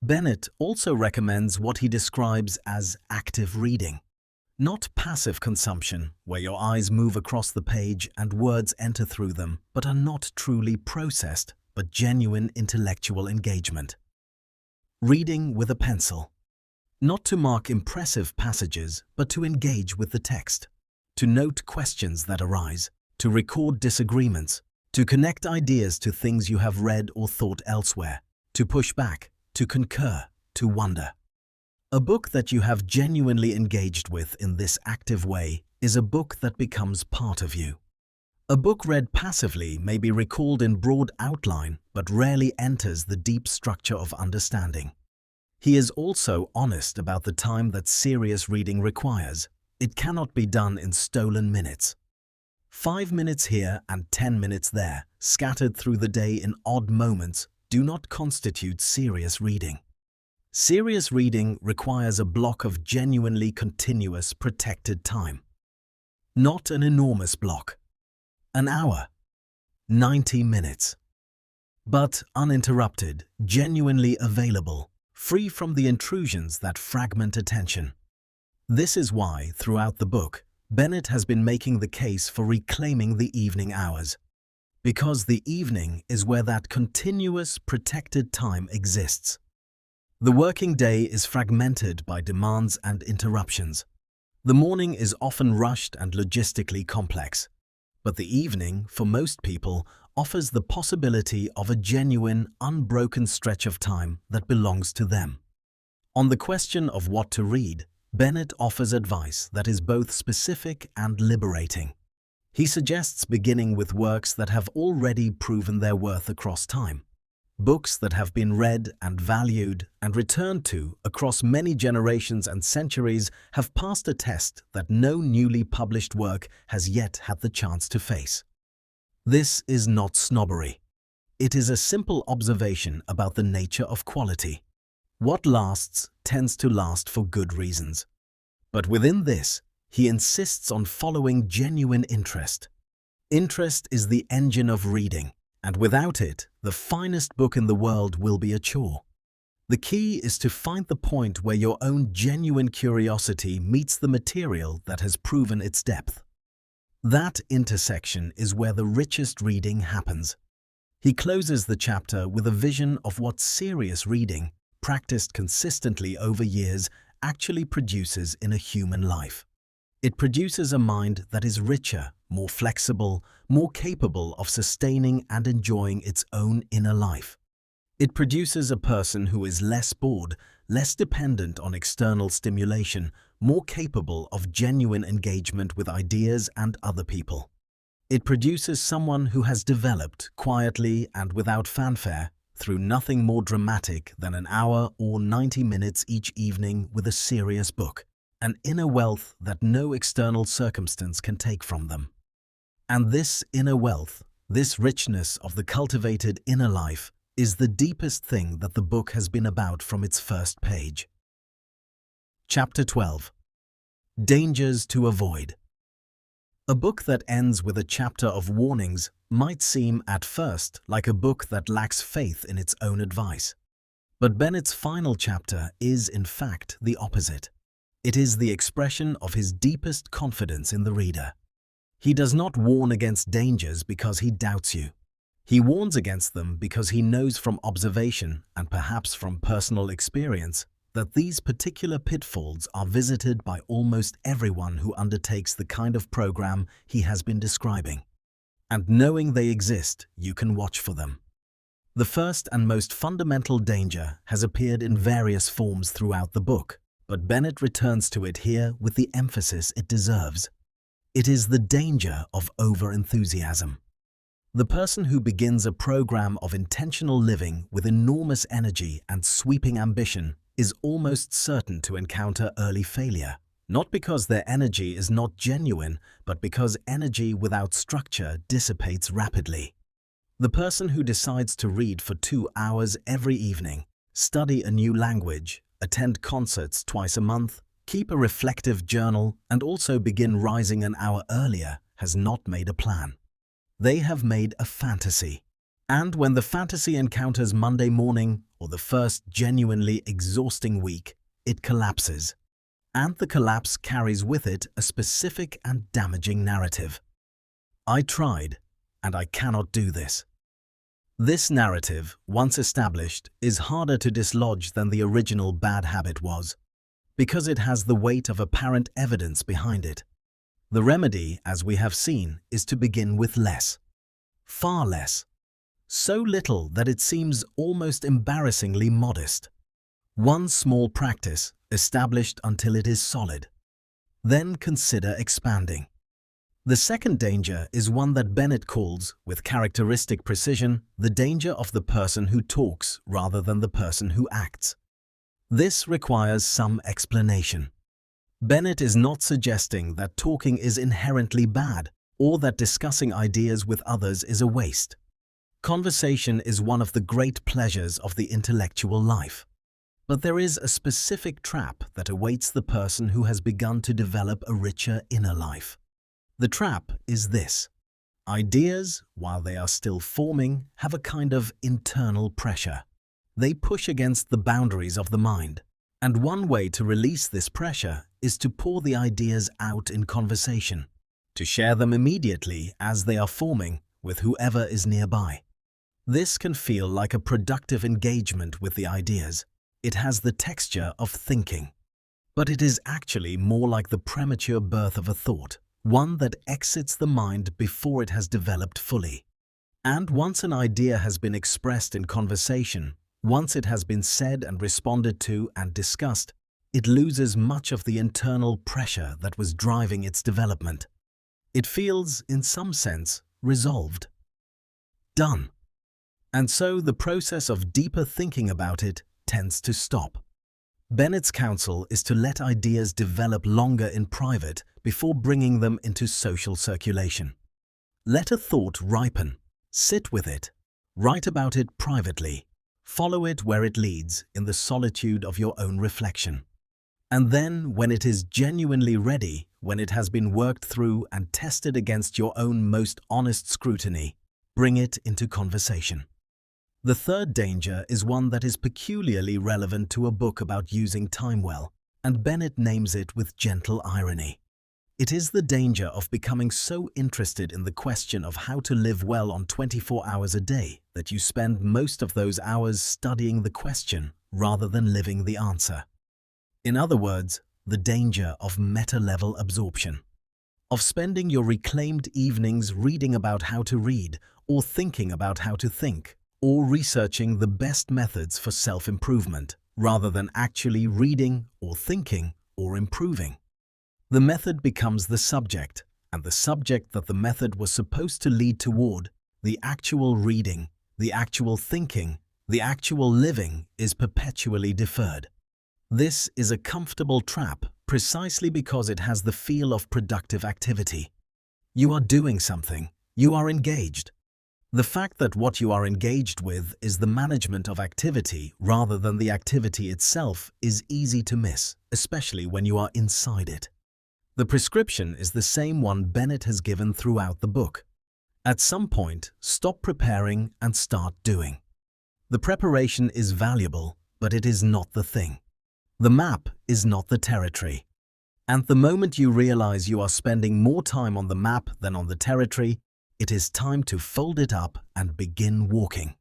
Bennett also recommends what he describes as active reading. Not passive consumption, where your eyes move across the page and words enter through them, but are not truly processed, but genuine intellectual engagement. Reading with a pencil. Not to mark impressive passages, but to engage with the text. To note questions that arise. To record disagreements. To connect ideas to things you have read or thought elsewhere. To push back. To concur. To wonder. A book that you have genuinely engaged with in this active way is a book that becomes part of you. A book read passively may be recalled in broad outline, but rarely enters the deep structure of understanding. He is also honest about the time that serious reading requires. It cannot be done in stolen minutes. 5 minutes here and 10 minutes there, scattered through the day in odd moments, do not constitute serious reading. Serious reading requires a block of genuinely continuous, protected time. Not an enormous block. An hour. 90 minutes. But uninterrupted, genuinely available, free from the intrusions that fragment attention. This is why, throughout the book, Bennett has been making the case for reclaiming the evening hours. Because the evening is where that continuous, protected time exists. The working day is fragmented by demands and interruptions. The morning is often rushed and logistically complex. But the evening, for most people, offers the possibility of a genuine, unbroken stretch of time that belongs to them. On the question of what to read, Bennett offers advice that is both specific and liberating. He suggests beginning with works that have already proven their worth across time. Books that have been read and valued and returned to across many generations and centuries have passed a test that no newly published work has yet had the chance to face. This is not snobbery. It is a simple observation about the nature of quality. What lasts tends to last for good reasons. But within this, he insists on following genuine interest. Interest is the engine of reading, and without it, the finest book in the world will be a chore. The key is to find the point where your own genuine curiosity meets the material that has proven its depth. That intersection is where the richest reading happens. He closes the chapter with a vision of what serious reading, practiced consistently over years, actually produces in a human life. It produces a mind that is richer, more flexible, more capable of sustaining and enjoying its own inner life. It produces a person who is less bored, less dependent on external stimulation, more capable of genuine engagement with ideas and other people. It produces someone who has developed quietly and without fanfare through nothing more dramatic than an hour or 90 minutes each evening with a serious book, an inner wealth that no external circumstance can take from them. And this inner wealth, this richness of the cultivated inner life, is the deepest thing that the book has been about from its first page. Chapter 12. Dangers to Avoid. A book that ends with a chapter of warnings might seem at first like a book that lacks faith in its own advice. But Bennett's final chapter is, in fact, the opposite. It is the expression of his deepest confidence in the reader. He does not warn against dangers because he doubts you. He warns against them because he knows from observation and perhaps from personal experience that these particular pitfalls are visited by almost everyone who undertakes the kind of program he has been describing. And knowing they exist, you can watch for them. The first and most fundamental danger has appeared in various forms throughout the book, but Bennett returns to it here with the emphasis it deserves. It is the danger of over-enthusiasm. The person who begins a program of intentional living with enormous energy and sweeping ambition is almost certain to encounter early failure, not because their energy is not genuine, but because energy without structure dissipates rapidly. The person who decides to read for 2 hours every evening, study a new language, attend concerts twice a month, keep a reflective journal, and also begin rising an hour earlier has not made a plan. They have made a fantasy. And when the fantasy encounters Monday morning or the first genuinely exhausting week, it collapses. And the collapse carries with it a specific and damaging narrative. I tried, and I cannot do this. This narrative, once established, is harder to dislodge than the original bad habit was, because it has the weight of apparent evidence behind it. The remedy, as we have seen, is to begin with less. Far less. So little that it seems almost embarrassingly modest. One small practice, established until it is solid. Then consider expanding. The second danger is one that Bennett calls, with characteristic precision, the danger of the person who talks rather than the person who acts. This requires some explanation. Bennett is not suggesting that talking is inherently bad or that discussing ideas with others is a waste. Conversation is one of the great pleasures of the intellectual life. But there is a specific trap that awaits the person who has begun to develop a richer inner life. The trap is this. Ideas, while they are still forming, have a kind of internal pressure. They push against the boundaries of the mind. And one way to release this pressure is to pour the ideas out in conversation, to share them immediately as they are forming with whoever is nearby. This can feel like a productive engagement with the ideas. It has the texture of thinking. But it is actually more like the premature birth of a thought, one that exits the mind before it has developed fully. And once an idea has been expressed in conversation, once it has been said and responded to and discussed, it loses much of the internal pressure that was driving its development. It feels, in some sense, resolved. Done. And so the process of deeper thinking about it tends to stop. Bennett's counsel is to let ideas develop longer in private before bringing them into social circulation. Let a thought ripen. Sit with it. Write about it privately. Follow it where it leads in the solitude of your own reflection. And then, when it is genuinely ready, when it has been worked through and tested against your own most honest scrutiny, bring it into conversation. The third danger is one that is peculiarly relevant to a book about using time well, and Bennett names it with gentle irony. It is the danger of becoming so interested in the question of how to live well on 24 hours a day that you spend most of those hours studying the question rather than living the answer. In other words, the danger of meta-level absorption. Of spending your reclaimed evenings reading about how to read, or thinking about how to think, or researching the best methods for self-improvement, rather than actually reading or thinking or improving. The method becomes the subject, and the subject that the method was supposed to lead toward, the actual reading, the actual thinking, the actual living, is perpetually deferred. This is a comfortable trap precisely because it has the feel of productive activity. You are doing something. You are engaged. The fact that what you are engaged with is the management of activity rather than the activity itself is easy to miss, especially when you are inside it. The prescription is the same one Bennett has given throughout the book. At some point, stop preparing and start doing. The preparation is valuable, but it is not the thing. The map is not the territory. And the moment you realize you are spending more time on the map than on the territory, it is time to fold it up and begin walking.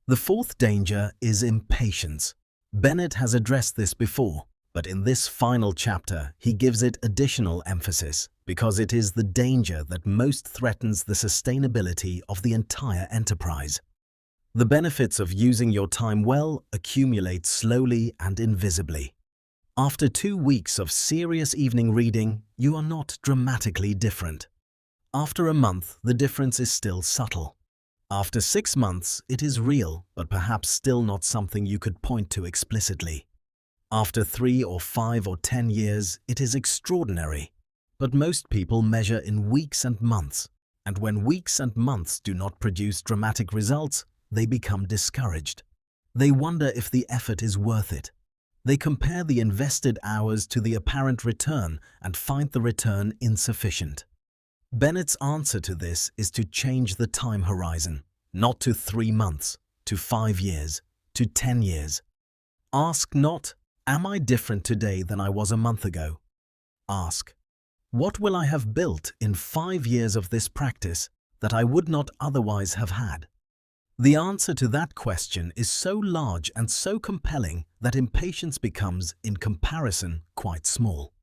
The fourth danger is impatience. Bennett has addressed this before, but in this final chapter he gives it additional emphasis because it is the danger that most threatens the sustainability of the entire enterprise. The benefits of using your time well accumulate slowly and invisibly. After 2 weeks of serious evening reading, you are not dramatically different. After a month, the difference is still subtle. After 6 months, it is real, but perhaps still not something you could point to explicitly. After 3 or 5 or 10 years, it is extraordinary. But most people measure in weeks and months, and when weeks and months do not produce dramatic results, they become discouraged. They wonder if the effort is worth it. They compare the invested hours to the apparent return and find the return insufficient. Bennett's answer to this is to change the time horizon, not to 3 months, to 5 years, to 10 years. Ask not, "Am I different today than I was a month ago?" Ask, "What will I have built in 5 years of this practice that I would not otherwise have had?" The answer to that question is so large and so compelling that impatience becomes, in comparison, quite small.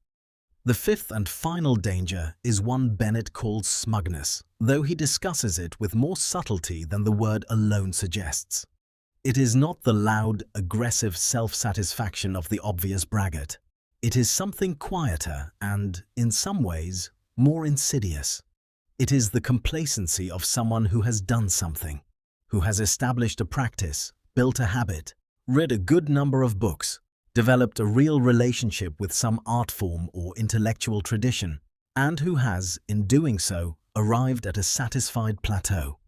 The fifth and final danger is one Bennett calls smugness, though he discusses it with more subtlety than the word alone suggests. It is not the loud, aggressive self-satisfaction of the obvious braggart. It is something quieter and, in some ways, more insidious. It is the complacency of someone who has done something, who has established a practice, built a habit, read a good number of books, developed a real relationship with some art form or intellectual tradition, and who has, in doing so, arrived at a satisfied plateau.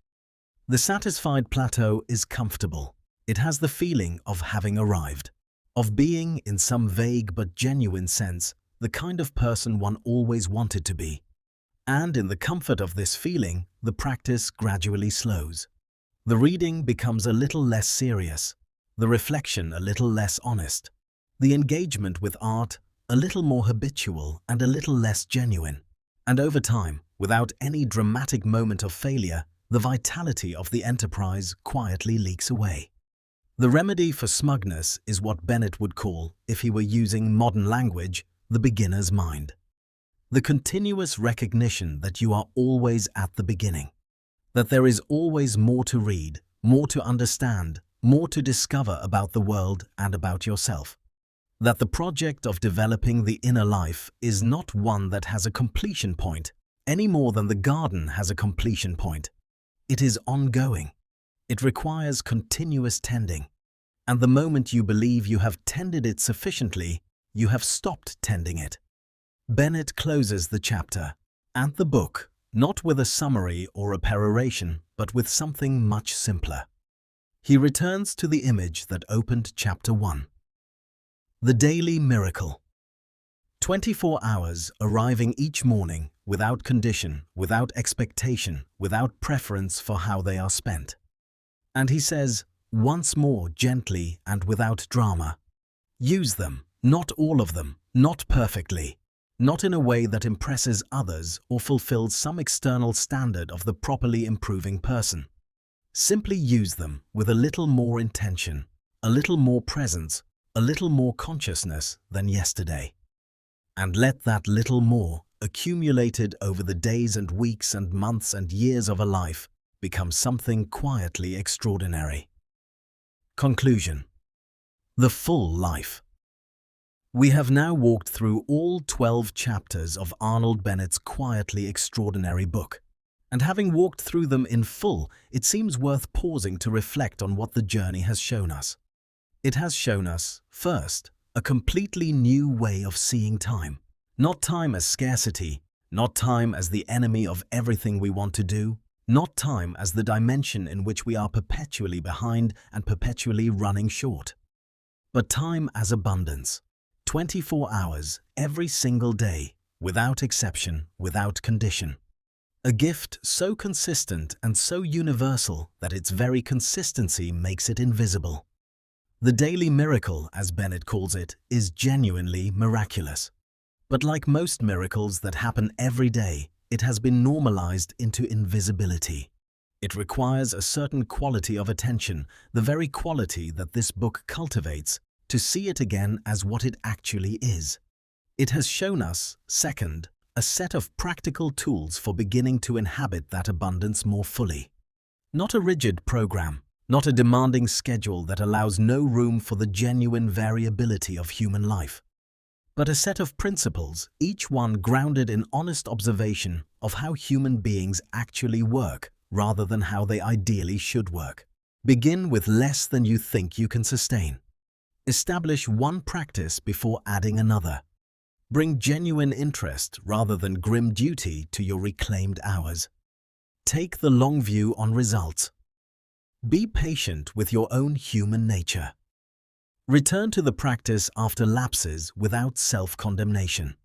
The satisfied plateau is comfortable. It has the feeling of having arrived, of being, in some vague but genuine sense, the kind of person one always wanted to be. And in the comfort of this feeling, the practice gradually slows. The reading becomes a little less serious, the reflection a little less honest, the engagement with art a little more habitual and a little less genuine. And over time, without any dramatic moment of failure, the vitality of the enterprise quietly leaks away. The remedy for smugness is what Bennett would call, if he were using modern language, the beginner's mind. The continuous recognition that you are always at the beginning, that there is always more to read, more to understand, more to discover about the world and about yourself. That the project of developing the inner life is not one that has a completion point, any more than the garden has a completion point. It is ongoing. It requires continuous tending. And the moment you believe you have tended it sufficiently, you have stopped tending it. Bennett closes the chapter and the book, not with a summary or a peroration, but with something much simpler. He returns to the image that opened chapter 1. The daily miracle. 24 hours arriving each morning, without condition, without expectation, without preference for how they are spent. And he says, once more gently and without drama, use them, not all of them, not perfectly, not in a way that impresses others or fulfills some external standard of the properly improving person. Simply use them with a little more intention, a little more presence, a little more consciousness than yesterday. And let that little more, accumulated over the days and weeks and months and years of a life, become something quietly extraordinary. Conclusion. The full life. We have now walked through all 12 chapters of Arnold Bennett's quietly extraordinary book. And having walked through them in full, it seems worth pausing to reflect on what the journey has shown us. It has shown us, first, a completely new way of seeing time. Not time as scarcity, not time as the enemy of everything we want to do, not time as the dimension in which we are perpetually behind and perpetually running short, but time as abundance. 24 hours, every single day, without exception, without condition. A gift so consistent and so universal that its very consistency makes it invisible. The daily miracle, as Bennett calls it, is genuinely miraculous. But like most miracles that happen every day, it has been normalized into invisibility. It requires a certain quality of attention, the very quality that this book cultivates, to see it again as what it actually is. It has shown us, second, a set of practical tools for beginning to inhabit that abundance more fully. Not a rigid program, not a demanding schedule that allows no room for the genuine variability of human life, but a set of principles, each one grounded in honest observation of how human beings actually work rather than how they ideally should work. Begin with less than you think you can sustain. Establish one practice before adding another. Bring genuine interest rather than grim duty to your reclaimed hours. Take the long view on results. Be patient with your own human nature. Return to the practice after lapses without self-condemnation.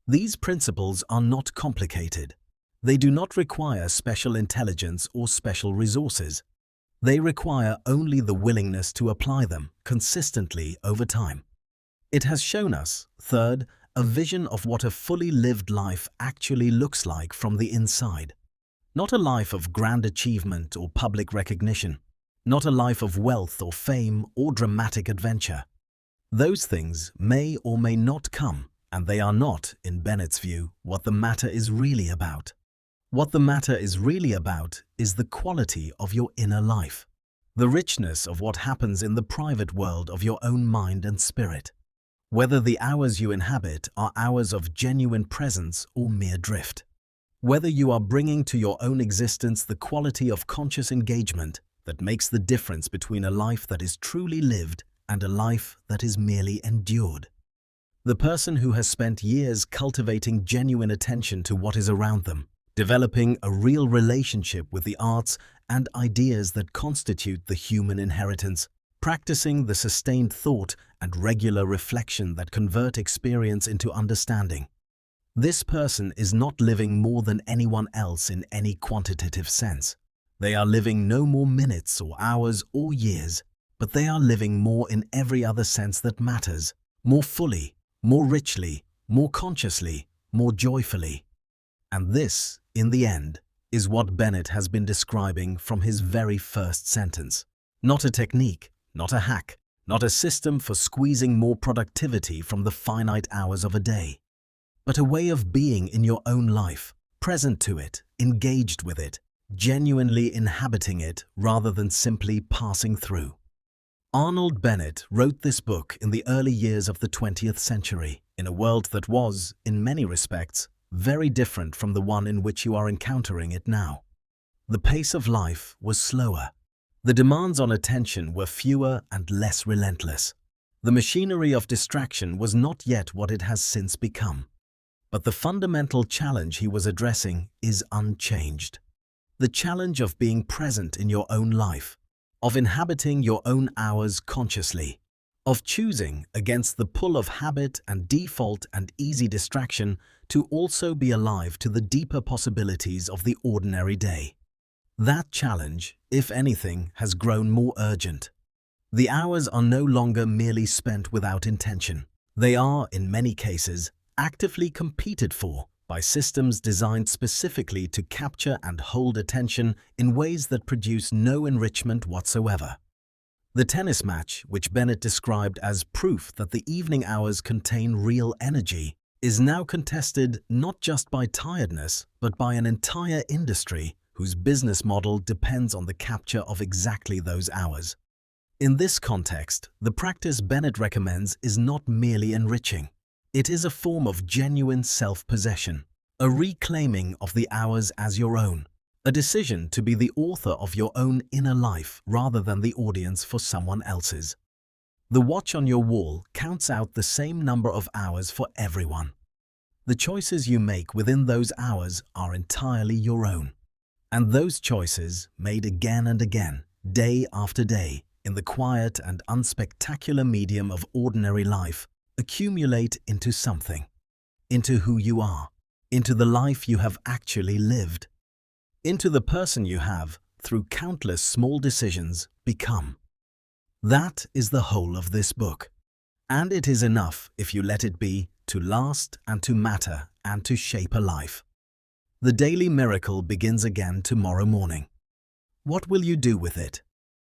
These principles are not complicated. They do not require special intelligence or special resources. They require only the willingness to apply them consistently over time. It has shown us, third, a vision of what a fully lived life actually looks like from the inside. Not a life of grand achievement or public recognition. Not a life of wealth or fame or dramatic adventure. Those things may or may not come, and they are not, in Bennett's view, what the matter is really about. What the matter is really about is the quality of your inner life, the richness of what happens in the private world of your own mind and spirit. Whether the hours you inhabit are hours of genuine presence or mere drift. Whether you are bringing to your own existence the quality of conscious engagement that makes the difference between a life that is truly lived and a life that is merely endured. The person who has spent years cultivating genuine attention to what is around them, developing a real relationship with the arts and ideas that constitute the human inheritance, practicing the sustained thought and regular reflection that convert experience into understanding. This person is not living more than anyone else in any quantitative sense. They are living no more minutes or hours or years, but they are living more in every other sense that matters, more fully, more richly, more consciously, more joyfully. And this, in the end, is what Bennett has been describing from his very first sentence. Not a technique, not a hack, not a system for squeezing more productivity from the finite hours of a day, but a way of being in your own life, present to it, engaged with it, genuinely inhabiting it rather than simply passing through. Arnold Bennett wrote this book in the early years of the 20th century, in a world that was, in many respects, very different from the one in which you are encountering it now. The pace of life was slower. The demands on attention were fewer and less relentless. The machinery of distraction was not yet what it has since become. But the fundamental challenge he was addressing is unchanged. The challenge of being present in your own life, of inhabiting your own hours consciously, of choosing, against the pull of habit and default and easy distraction, to also be alive to the deeper possibilities of the ordinary day. That challenge, if anything, has grown more urgent. The hours are no longer merely spent without intention. They are, in many cases, actively competed for by systems designed specifically to capture and hold attention in ways that produce no enrichment whatsoever. The tennis match, which Bennett described as proof that the evening hours contain real energy, is now contested not just by tiredness, but by an entire industry whose business model depends on the capture of exactly those hours. In this context, the practice Bennett recommends is not merely enriching. It is a form of genuine self-possession, a reclaiming of the hours as your own, a decision to be the author of your own inner life rather than the audience for someone else's. The watch on your wall counts out the same number of hours for everyone. The choices you make within those hours are entirely your own. And those choices, made again and again, day after day, in the quiet and unspectacular medium of ordinary life, accumulate into something, into who you are, into the life you have actually lived, into the person you have, through countless small decisions, become. That is the whole of this book. And it is enough, if you let it be, to last and to matter and to shape a life. The daily miracle begins again tomorrow morning. What will you do with it?